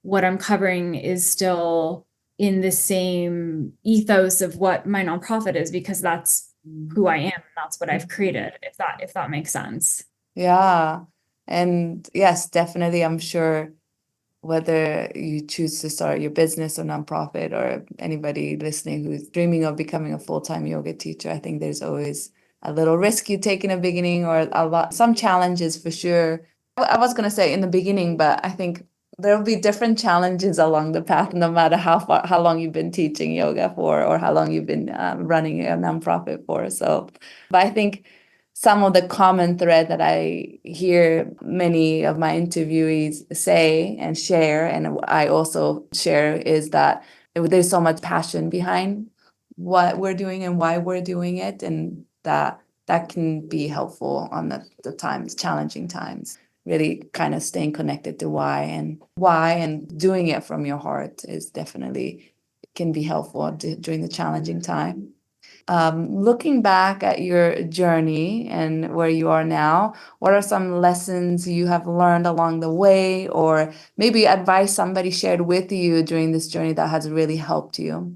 Speaker 1: what I'm covering is still in the same ethos of what my nonprofit is, because that's who I am. That's what I've created, if that makes sense.
Speaker 2: Yeah. And yes, definitely, I'm sure whether you choose to start your business or nonprofit, or anybody listening who's dreaming of becoming a full-time yoga teacher, I think there's always a little risk you take in the beginning, or some challenges for sure. I was going to say in the beginning, but I think there will be different challenges along the path, no matter how long you've been teaching yoga for, or how long you've been running a nonprofit for. So, but I think some of the common thread that I hear many of my interviewees say and share, and I also share, is that there's so much passion behind what we're doing and why we're doing it, and that can be helpful on the times, challenging times. Really kind of staying connected to why and doing it from your heart is definitely can be helpful during the challenging time. Looking back at your journey and where you are now, what are some lessons you have learned along the way, or maybe advice somebody shared with you during this journey that has really helped you?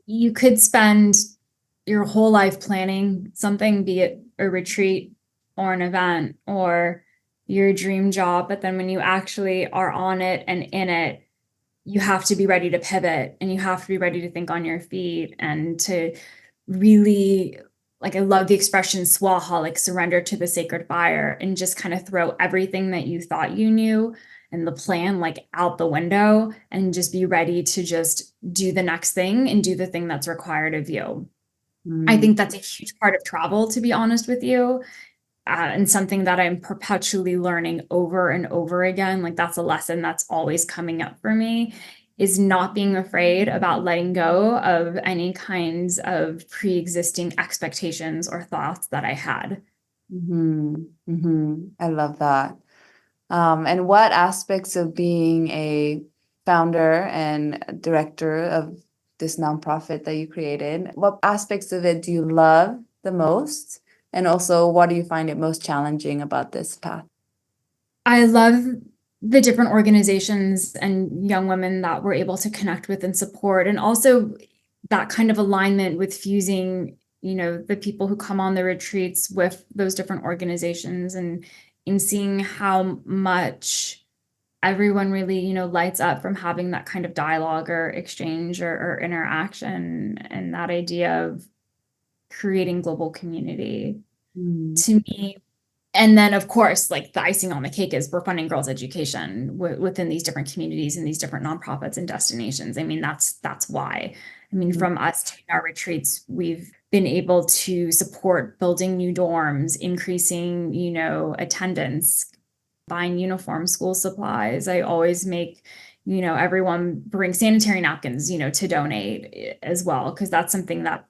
Speaker 1: You could spend your whole life planning something, be it a retreat or an event or your dream job, but then when you actually are on it and in it, you have to be ready to pivot, and you have to be ready to think on your feet, and to really, like, I love the expression swaha, like surrender to the sacred fire, and just kind of throw everything that you thought you knew and the plan like out the window and just be ready to just do the next thing and do the thing that's required of you. I think that's a huge part of travel, to be honest with you, and something that I'm perpetually learning over and over again. Like that's a lesson that's always coming up for me, is not being afraid about letting go of any kinds of pre-existing expectations or thoughts that I had.
Speaker 2: I love that. And what aspects of being a founder and director of this nonprofit that you created, what aspects of it do you love the most? And also, what do you find it most challenging about this path?
Speaker 1: I love the different organizations and young women that we're able to connect with and support, and also that kind of alignment with fusing, the people who come on the retreats with those different organizations, and in seeing how much everyone really, lights up from having that kind of dialogue or exchange or interaction, and that idea of creating global community to me. And then, of course, like the icing on the cake is we're funding girls' education within these different communities and these different nonprofits and destinations. I mean, that's why. I mean, from us taking our retreats, we've been able to support building new dorms, increasing, attendance, buying uniform, school supplies. I always make, everyone bring sanitary napkins, to donate as well, because that's something that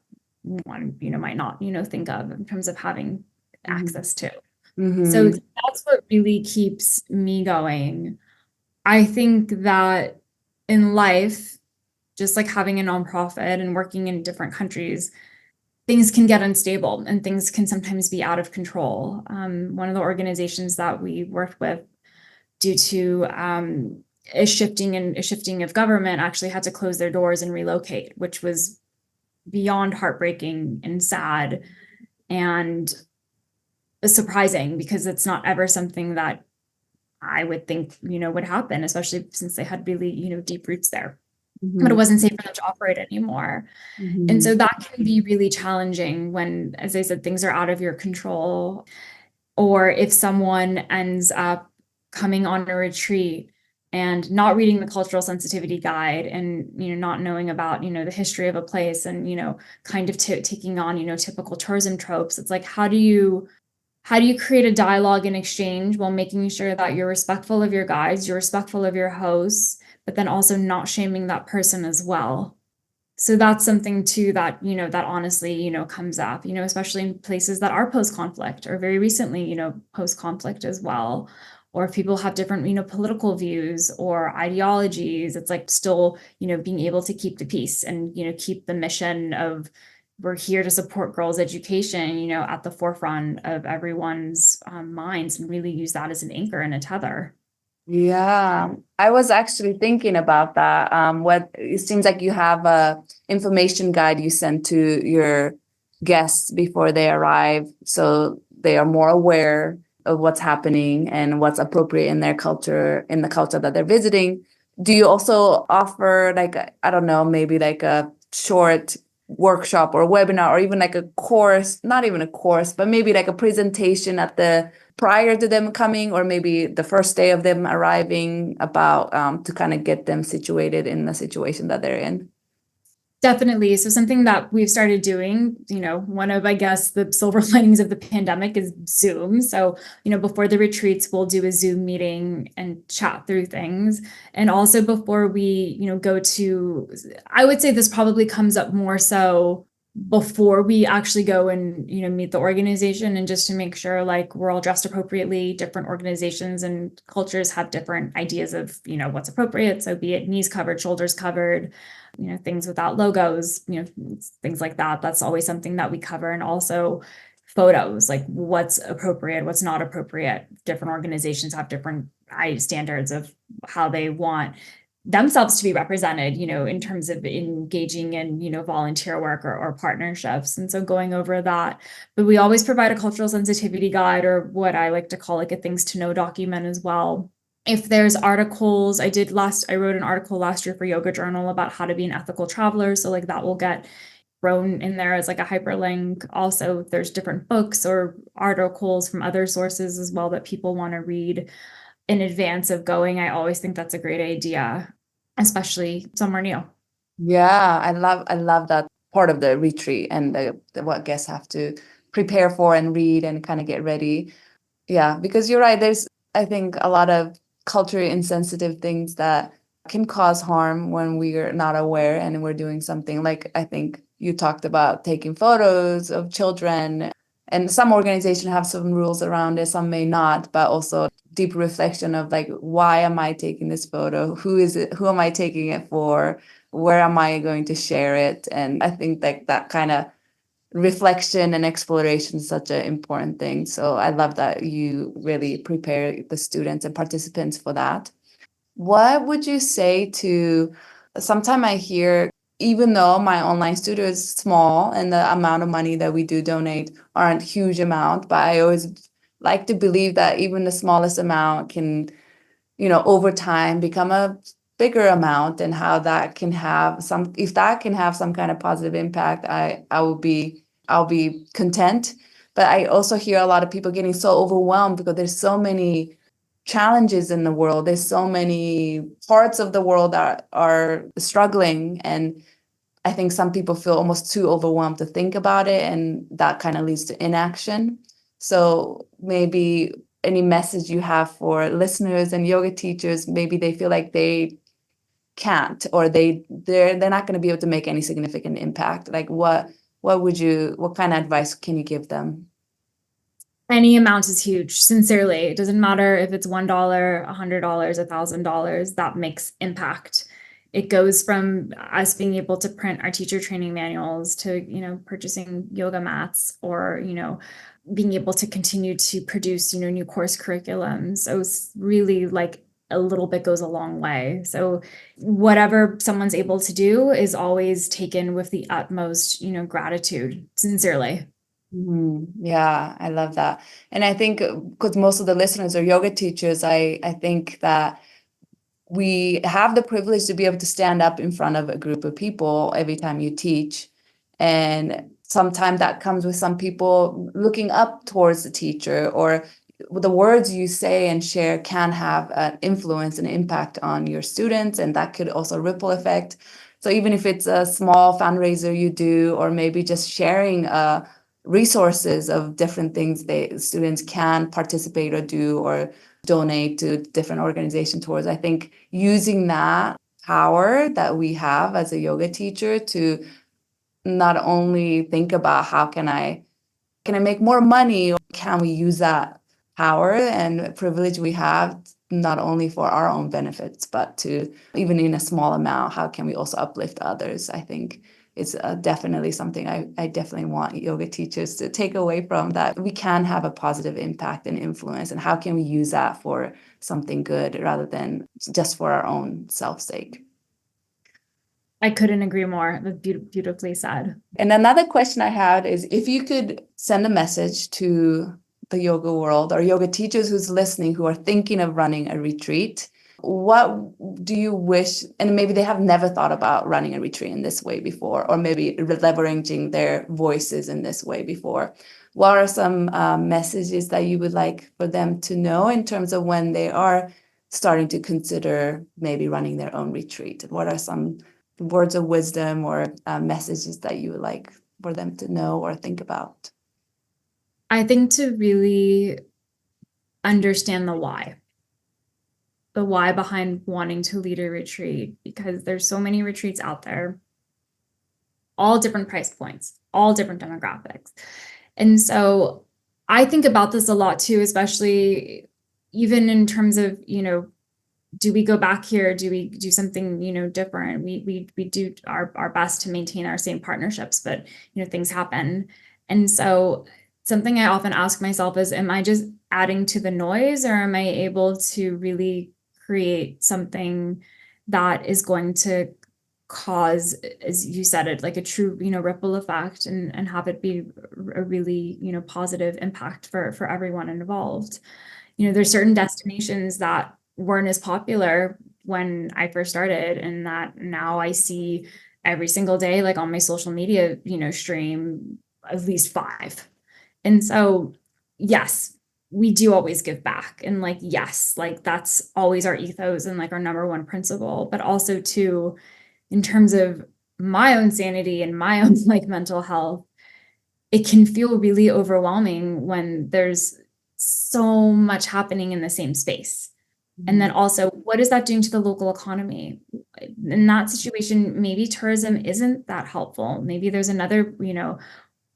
Speaker 1: one, might not, think of in terms of having access to. So that's what really keeps me going. I think that in life, just like having a nonprofit and working in different countries, things can get unstable and things can sometimes be out of control. One of the organizations that we worked with, due to a shifting of government, actually had to close their doors and relocate, which was beyond heartbreaking and sad and surprising, because it's not ever something that I would think, would happen, especially since they had really, deep roots there. But it wasn't safe for them to operate anymore. And so that can be really challenging when, as I said, things are out of your control. Or if someone ends up coming on a retreat and not reading the cultural sensitivity guide, and not knowing about the history of a place, and kind of taking on typical tourism tropes. It's like, how do you create a dialogue and exchange while making sure that you're respectful of your guides, you're respectful of your hosts, but then also not shaming that person as well? So that's something too that, that honestly, comes up, especially in places that are post-conflict or very recently, post-conflict as well. Or if people have different, political views or ideologies, it's like still, being able to keep the peace and, keep the mission of we're here to support girls' education, at the forefront of everyone's minds, and really use that as an anchor and a tether.
Speaker 2: Yeah, I was actually thinking about that. What it seems like you have a information guide you send to your guests before they arrive, so they are more aware of what's happening and what's appropriate in their culture, in the culture that they're visiting. Do you also offer I don't know, maybe like a short workshop or webinar, or even like a course, not even a course, but maybe like a presentation at the prior to them coming, or maybe the first day of them arriving, about to kind of get them situated in the situation that they're in?
Speaker 1: Definitely. So something that we've started doing, one of, I guess, the silver linings of the pandemic is Zoom. So, before the retreats, we'll do a Zoom meeting and chat through things. And also before we, go to, I would say this probably comes up more so before we actually go and, meet the organization, and just to make sure like we're all dressed appropriately. Different organizations and cultures have different ideas of, what's appropriate. So be it knees covered, shoulders covered, things without logos, things like that. That's always something that we cover. And also photos, like what's appropriate, what's not appropriate. Different organizations have different standards of how they want themselves to be represented, in terms of engaging in, volunteer work or partnerships. And so going over that, but we always provide a cultural sensitivity guide, or what I like to call like a things to know document as well. If there's articles, I wrote an article last year for Yoga Journal about how to be an ethical traveler. So like that will get thrown in there as like a hyperlink. Also, there's different books or articles from other sources as well that people want to read. in advance of going, I always think that's a great idea, especially somewhere new.
Speaker 2: Yeah, I love that part of the retreat and what guests have to prepare for and read and kind of get ready. Yeah, because you're right. There's, I think, a lot of culturally insensitive things that can cause harm when we're not aware and we're doing something. Like, I think you talked about taking photos of children, and some organizations have some rules around it, some may not, but also deep reflection of like, why am I taking this photo? Who is it? Who am I taking it for? Where am I going to share it? And I think like that kind of reflection and exploration is such an important thing. So I love that you really prepare the students and participants for that. What would you say to, sometime I hear, even though my online studio is small and the amount of money that we do donate aren't huge amount, but I always like to believe that even the smallest amount can, over time become a bigger amount, and how that can have some, if that can have some kind of positive impact, I'll be content. But I also hear a lot of people getting so overwhelmed because there's so many challenges in the world. There's so many parts of the world that are struggling. And I think some people feel almost too overwhelmed to think about it, and that kind of leads to inaction. So maybe any message you have for listeners and yoga teachers, maybe they feel like they can't, or they're not going to be able to make any significant impact. Like what kind of advice can you give them?
Speaker 1: Any amount is huge, sincerely. It doesn't matter if it's $1, $100, $1,000, that makes impact. It goes from us being able to print our teacher training manuals to, purchasing yoga mats, or, being able to continue to produce, new course curriculums. So it's really like a little bit goes a long way. So whatever someone's able to do is always taken with the utmost, gratitude, sincerely.
Speaker 2: Yeah, I love that. And I think because most of the listeners are yoga teachers, I think that we have the privilege to be able to stand up in front of a group of people every time you teach. And sometimes that comes with some people looking up towards the teacher, or the words you say and share can have an influence and impact on your students, and that could also ripple effect. So even if it's a small fundraiser you do, or maybe just sharing resources of different things that students can participate or do, or donate to different organizations towards, I think using that power that we have as a yoga teacher to not only think about how can I make more money, or can we use that power and privilege we have not only for our own benefits, but to, even in a small amount, how can we also uplift others? I think it's definitely something I definitely want yoga teachers to take away from, that we can have a positive impact and influence, and how can we use that for something good rather than just for our own self-sake.
Speaker 1: I couldn't agree more. That's beautifully said.
Speaker 2: And another question I had is, if you could send a message to the yoga world or yoga teachers who's listening, who are thinking of running a retreat, what do you wish, and maybe they have never thought about running a retreat in this way before, or maybe leveraging their voices in this way before, what are some messages that you would like for them to know in terms of when they are starting to consider maybe running their own retreat? What are some words of wisdom or messages that you would like for them to know or think about?
Speaker 1: I think to really understand the why behind wanting to lead a retreat, because there's so many retreats out there, all different price points, all different demographics. And so I think about this a lot too, especially even in terms of, do we go back here? Do we do something, different? We do our best to maintain our same partnerships, but, things happen. And so something I often ask myself is, am I just adding to the noise, or am I able to really create something that is going to cause, as you said it, like a true, ripple effect, and have it be a really, positive impact for everyone involved. There's certain destinations that weren't as popular when I first started, and that now I see every single day, like on my social media, stream, at least 5. And so, yes, we do always give back. And like, yes, like that's always our ethos and like our number one principle, but also too, in terms of my own sanity and my own like mental health, it can feel really overwhelming when there's so much happening in the same space. And then also, what is that doing to the local economy? In that situation, maybe tourism isn't that helpful. Maybe there's another,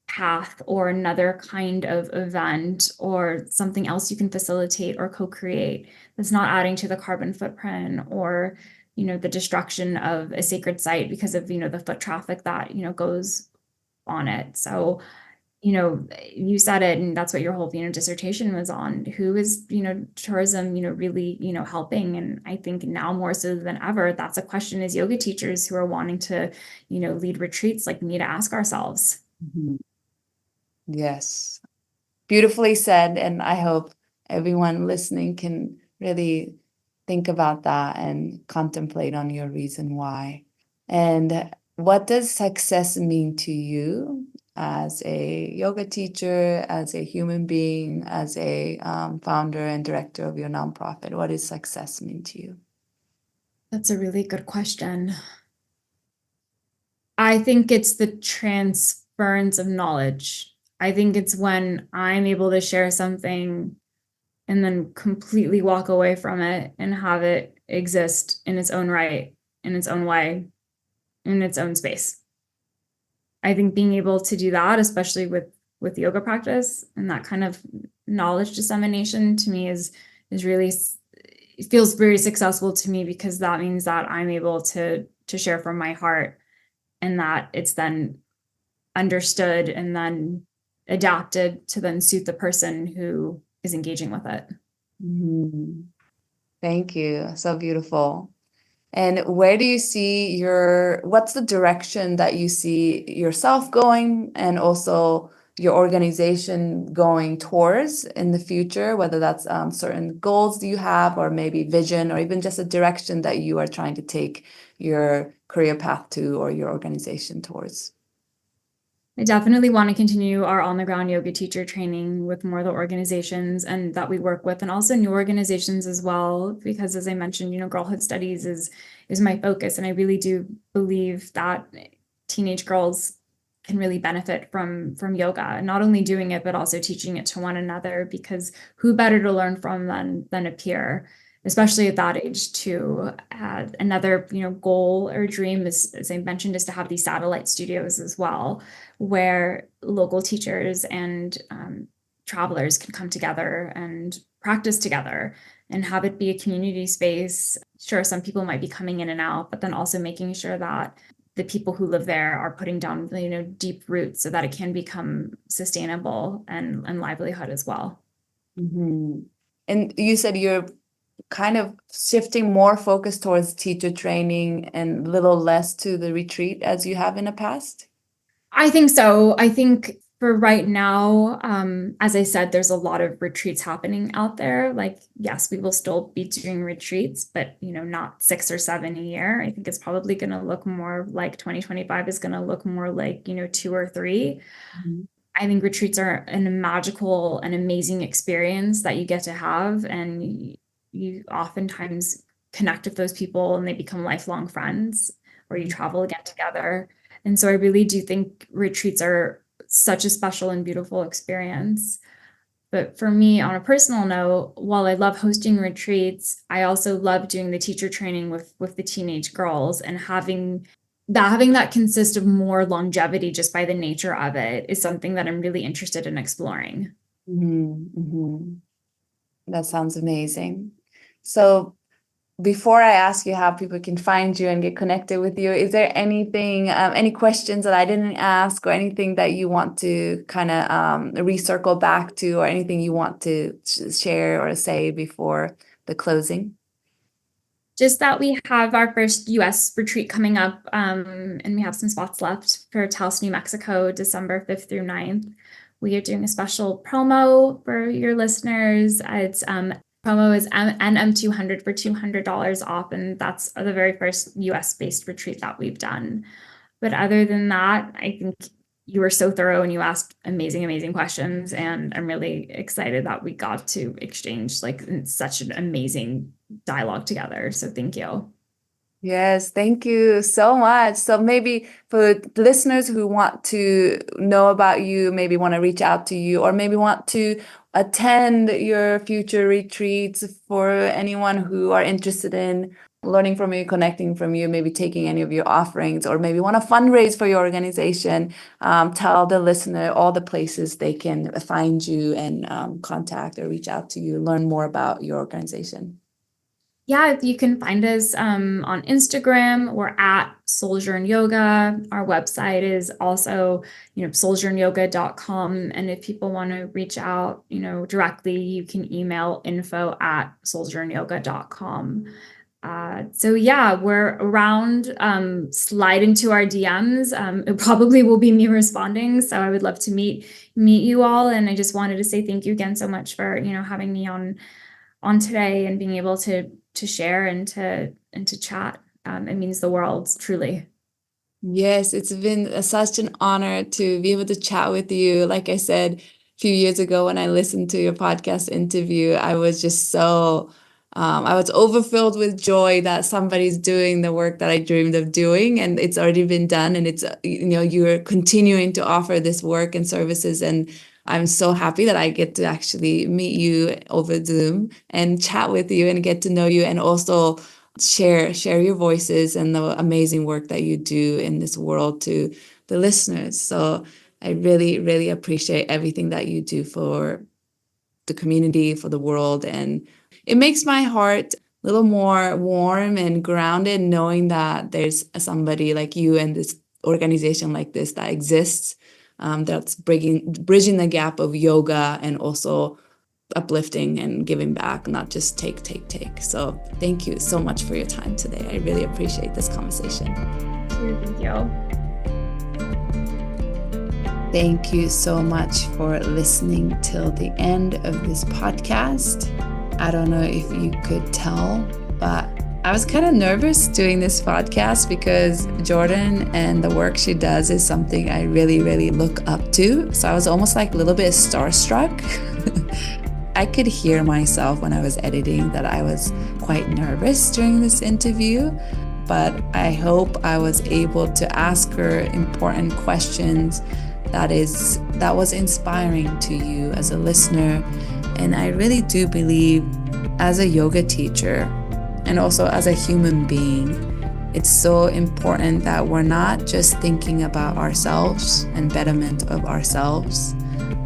Speaker 1: path or another kind of event or something else you can facilitate or co-create that's not adding to the carbon footprint or, the destruction of a sacred site because of, the foot traffic that, goes on it. So, you said it, and that's what your whole, dissertation was on. Who is, tourism, really, helping? And I think now more so than ever, that's a question as yoga teachers who are wanting to, lead retreats like me to ask ourselves.
Speaker 2: Mhm. Yes, beautifully said. And I hope everyone listening can really think about that and contemplate on your reason why. And what does success mean to you as a yoga teacher, as a human being, as a founder and director of your nonprofit? What does success mean to you?
Speaker 1: That's a really good question. I think it's the transference of knowledge. I think it's when I'm able to share something and then completely walk away from it and have it exist in its own right, in its own way, in its own space. I think being able to do that, especially with yoga practice and that kind of knowledge dissemination, to me is really, it feels very successful to me, because that means that I'm able to share from my heart, and that it's then understood and then adapted to then suit the person who is engaging with it.
Speaker 2: Mhm. Thank you. So beautiful. And where do you see what's the direction that you see yourself going and also your organization going towards in the future, whether that's certain goals do you have or maybe vision or even just a direction that you are trying to take your career path to or your organization towards?
Speaker 1: I definitely want to continue our on-the-ground yoga teacher training with more of the organizations and that we work with, and also new organizations as well, because as I mentioned, girlhood studies is my focus, and I really do believe that teenage girls can really benefit from yoga, and not only doing it but also teaching it to one another, because who better to learn from than a peer, especially at that age too. Another goal or dream is, as I mentioned, is to have these satellite studios as well, where local teachers and travelers can come together and practice together and have it be a community space. Sure, some people might be coming in and out, but then also making sure that the people who live there are putting down deep roots so that it can become sustainable and livelihood as well.
Speaker 2: Mm-hmm. And you said you're kind of shifting more focus towards teacher training and little less to the retreat as you have in the past?
Speaker 1: I think so. I think for right now, as I said, there's a lot of retreats happening out there. Like, yes, we will still be doing retreats, but not 6 or 7 a year. I think it's probably going to look more like 2025 is going to look more like 2 or 3.
Speaker 2: Mhm.
Speaker 1: I think retreats are a magical and amazing experience that you get to have, and you oftentimes connect with those people and they become lifelong friends, or you travel again together. And so I really do think retreats are such a special and beautiful experience. But for me, on a personal note, while I love hosting retreats, I also love doing the teacher training with the teenage girls, and having that consist of more longevity just by the nature of it is something that I'm really interested in exploring.
Speaker 2: Mm-hmm. Mm-hmm. That sounds amazing. So before I ask you how people can find you and get connected with you, is there anything, any questions that I didn't ask or anything that you want to kind of recircle back to, or anything you want to share or say before the closing?
Speaker 1: Just that we have our first US retreat coming up, and we have some spots left for Taos, New Mexico, December 5th through 9th. We are doing a special promo for your listeners. It's promo is NM200 for $200 off, and that's the very first US based retreat that we've done. But other than that, I think you were so thorough and you asked amazing, amazing questions. And I'm really excited that we got to exchange like such an amazing dialogue together. So thank you.
Speaker 2: Yes, thank you so much. So maybe for listeners who want to know about you, maybe want to reach out to you, or maybe want to attend your future retreats, for anyone who are interested in learning from you, connecting from you, maybe taking any of your offerings, or maybe want to fundraise for your organization, tell the listener all the places they can find you and contact or reach out to you, learn more about your organization.
Speaker 1: Yeah, you can find us on Instagram. We're at Souljourn Yoga. Our website is also, souljournyoga.com. And if people want to reach out, directly, you can email info@souljournyoga.com. So yeah, we're around. Slide into our DMs. It probably will be me responding. So I would love to meet you all. And I just wanted to say thank you again so much for having me on today and being able to share and to chat. It means the world, truly.
Speaker 2: Yes, it's been such an honor to be able to chat with you. Like I said, a few years ago when I listened to your podcast interview, I was just I was overfilled with joy that somebody's doing the work that I dreamed of doing, and it's already been done. And it's, you're continuing to offer this work and services. And I'm so happy that I get to actually meet you over Zoom and chat with you and get to know you, and also share your voices and the amazing work that you do in this world to the listeners. So I really, really appreciate everything that you do for the community, for the world. And it makes my heart a little more warm and grounded knowing that there's somebody like you and this organization like this that exists, that's bridging the gap of yoga and also uplifting and giving back, not just take. So thank you so much for your time today. I really appreciate this conversation.
Speaker 1: Thank you.
Speaker 2: Thank you so much for listening till the end of this podcast. I don't know if you could tell, but I was kind of nervous doing this podcast because Jordan and the work she does is something I really, really look up to. So I was almost like a little bit starstruck. I could hear myself when I was editing that I was quite nervous during this interview, but I hope I was able to ask her important questions that was inspiring to you as a listener. And I really do believe, as a yoga teacher and also as a human being, it's so important that we're not just thinking about ourselves and betterment of ourselves,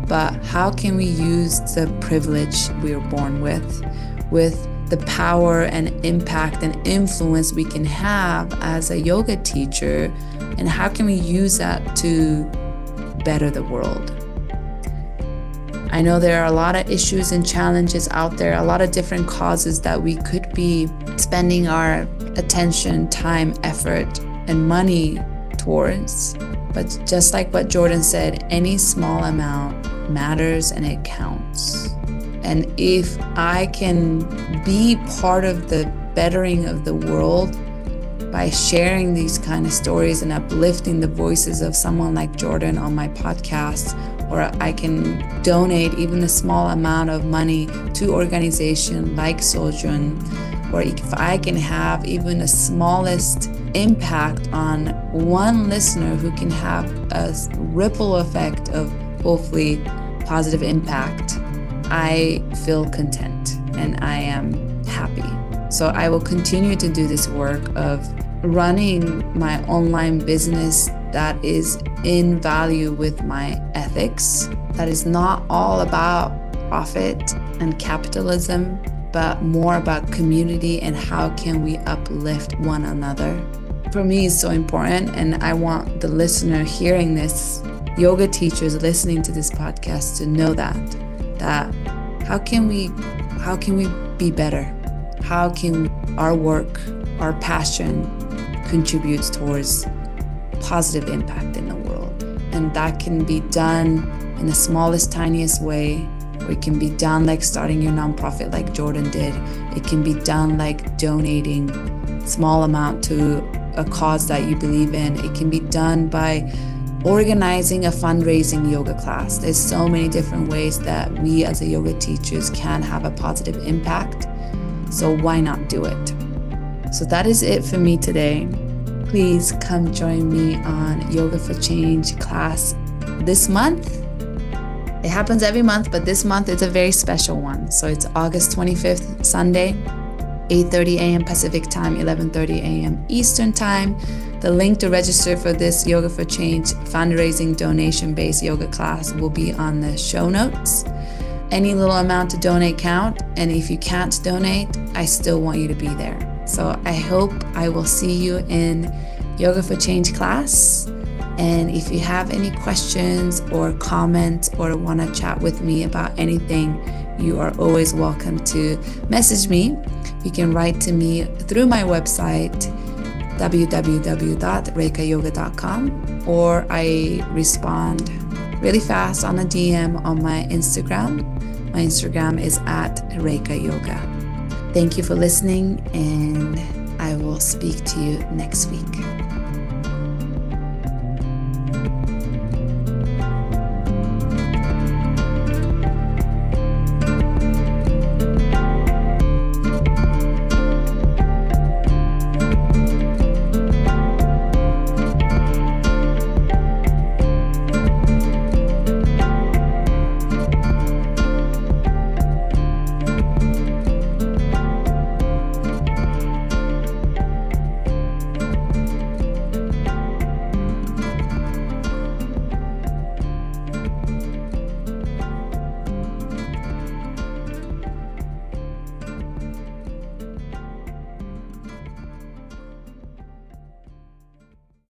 Speaker 2: but how can we use the privilege we were born with the power and impact and influence we can have as a yoga teacher, and how can we use that to better the world? I know there are a lot of issues and challenges out there, a lot of different causes that we could be spending our attention, time, effort, and money towards. But just like what Jordan said, any small amount matters and it counts. And if I can be part of the bettering of the world by sharing these kind of stories and uplifting the voices of someone like Jordan on my podcast, or I can donate even a small amount of money to organization like Souljourn, or if I can have even the smallest impact on one listener who can have a ripple effect of hopefully positive impact, I feel content and I am happy. So I will continue to do this work of running my online business that is in value with my ethics, that is not all about profit and capitalism, but more about community and how can we uplift one another. For me, it's so important, and I want the listener hearing this, yoga teachers listening to this podcast, to know that how can we be better? How can our work, our passion contributes towards positive impact in the world? And that can be done in the smallest, tiniest way. Or it can be done like starting your nonprofit like Jordan did. It can be done like donating small amount to a cause that you believe in. It can be done by organizing a fundraising yoga class. There's so many different ways that we as a yoga teachers can have a positive impact. So why not do it? So that is it for me today. Please come join me on Yoga for Change class this month. It happens every month, but this month it's a very special one. So it's August 25th, Sunday, 8:30 a.m. Pacific time, 11:30 a.m. Eastern time. The link to register for this Yoga for Change fundraising donation-based yoga class will be on the show notes. Any little amount to donate count, and if you can't donate, I still want you to be there. So I hope I will see you in Yoga for Change class. And if you have any questions or comments or want to chat with me about anything, you are always welcome to message me. You can write to me through my website, www.reikayoga.com, or I respond really fast on a DM on my Instagram. My Instagram is @reikayoga. Thank you for listening, and I will speak to you next week.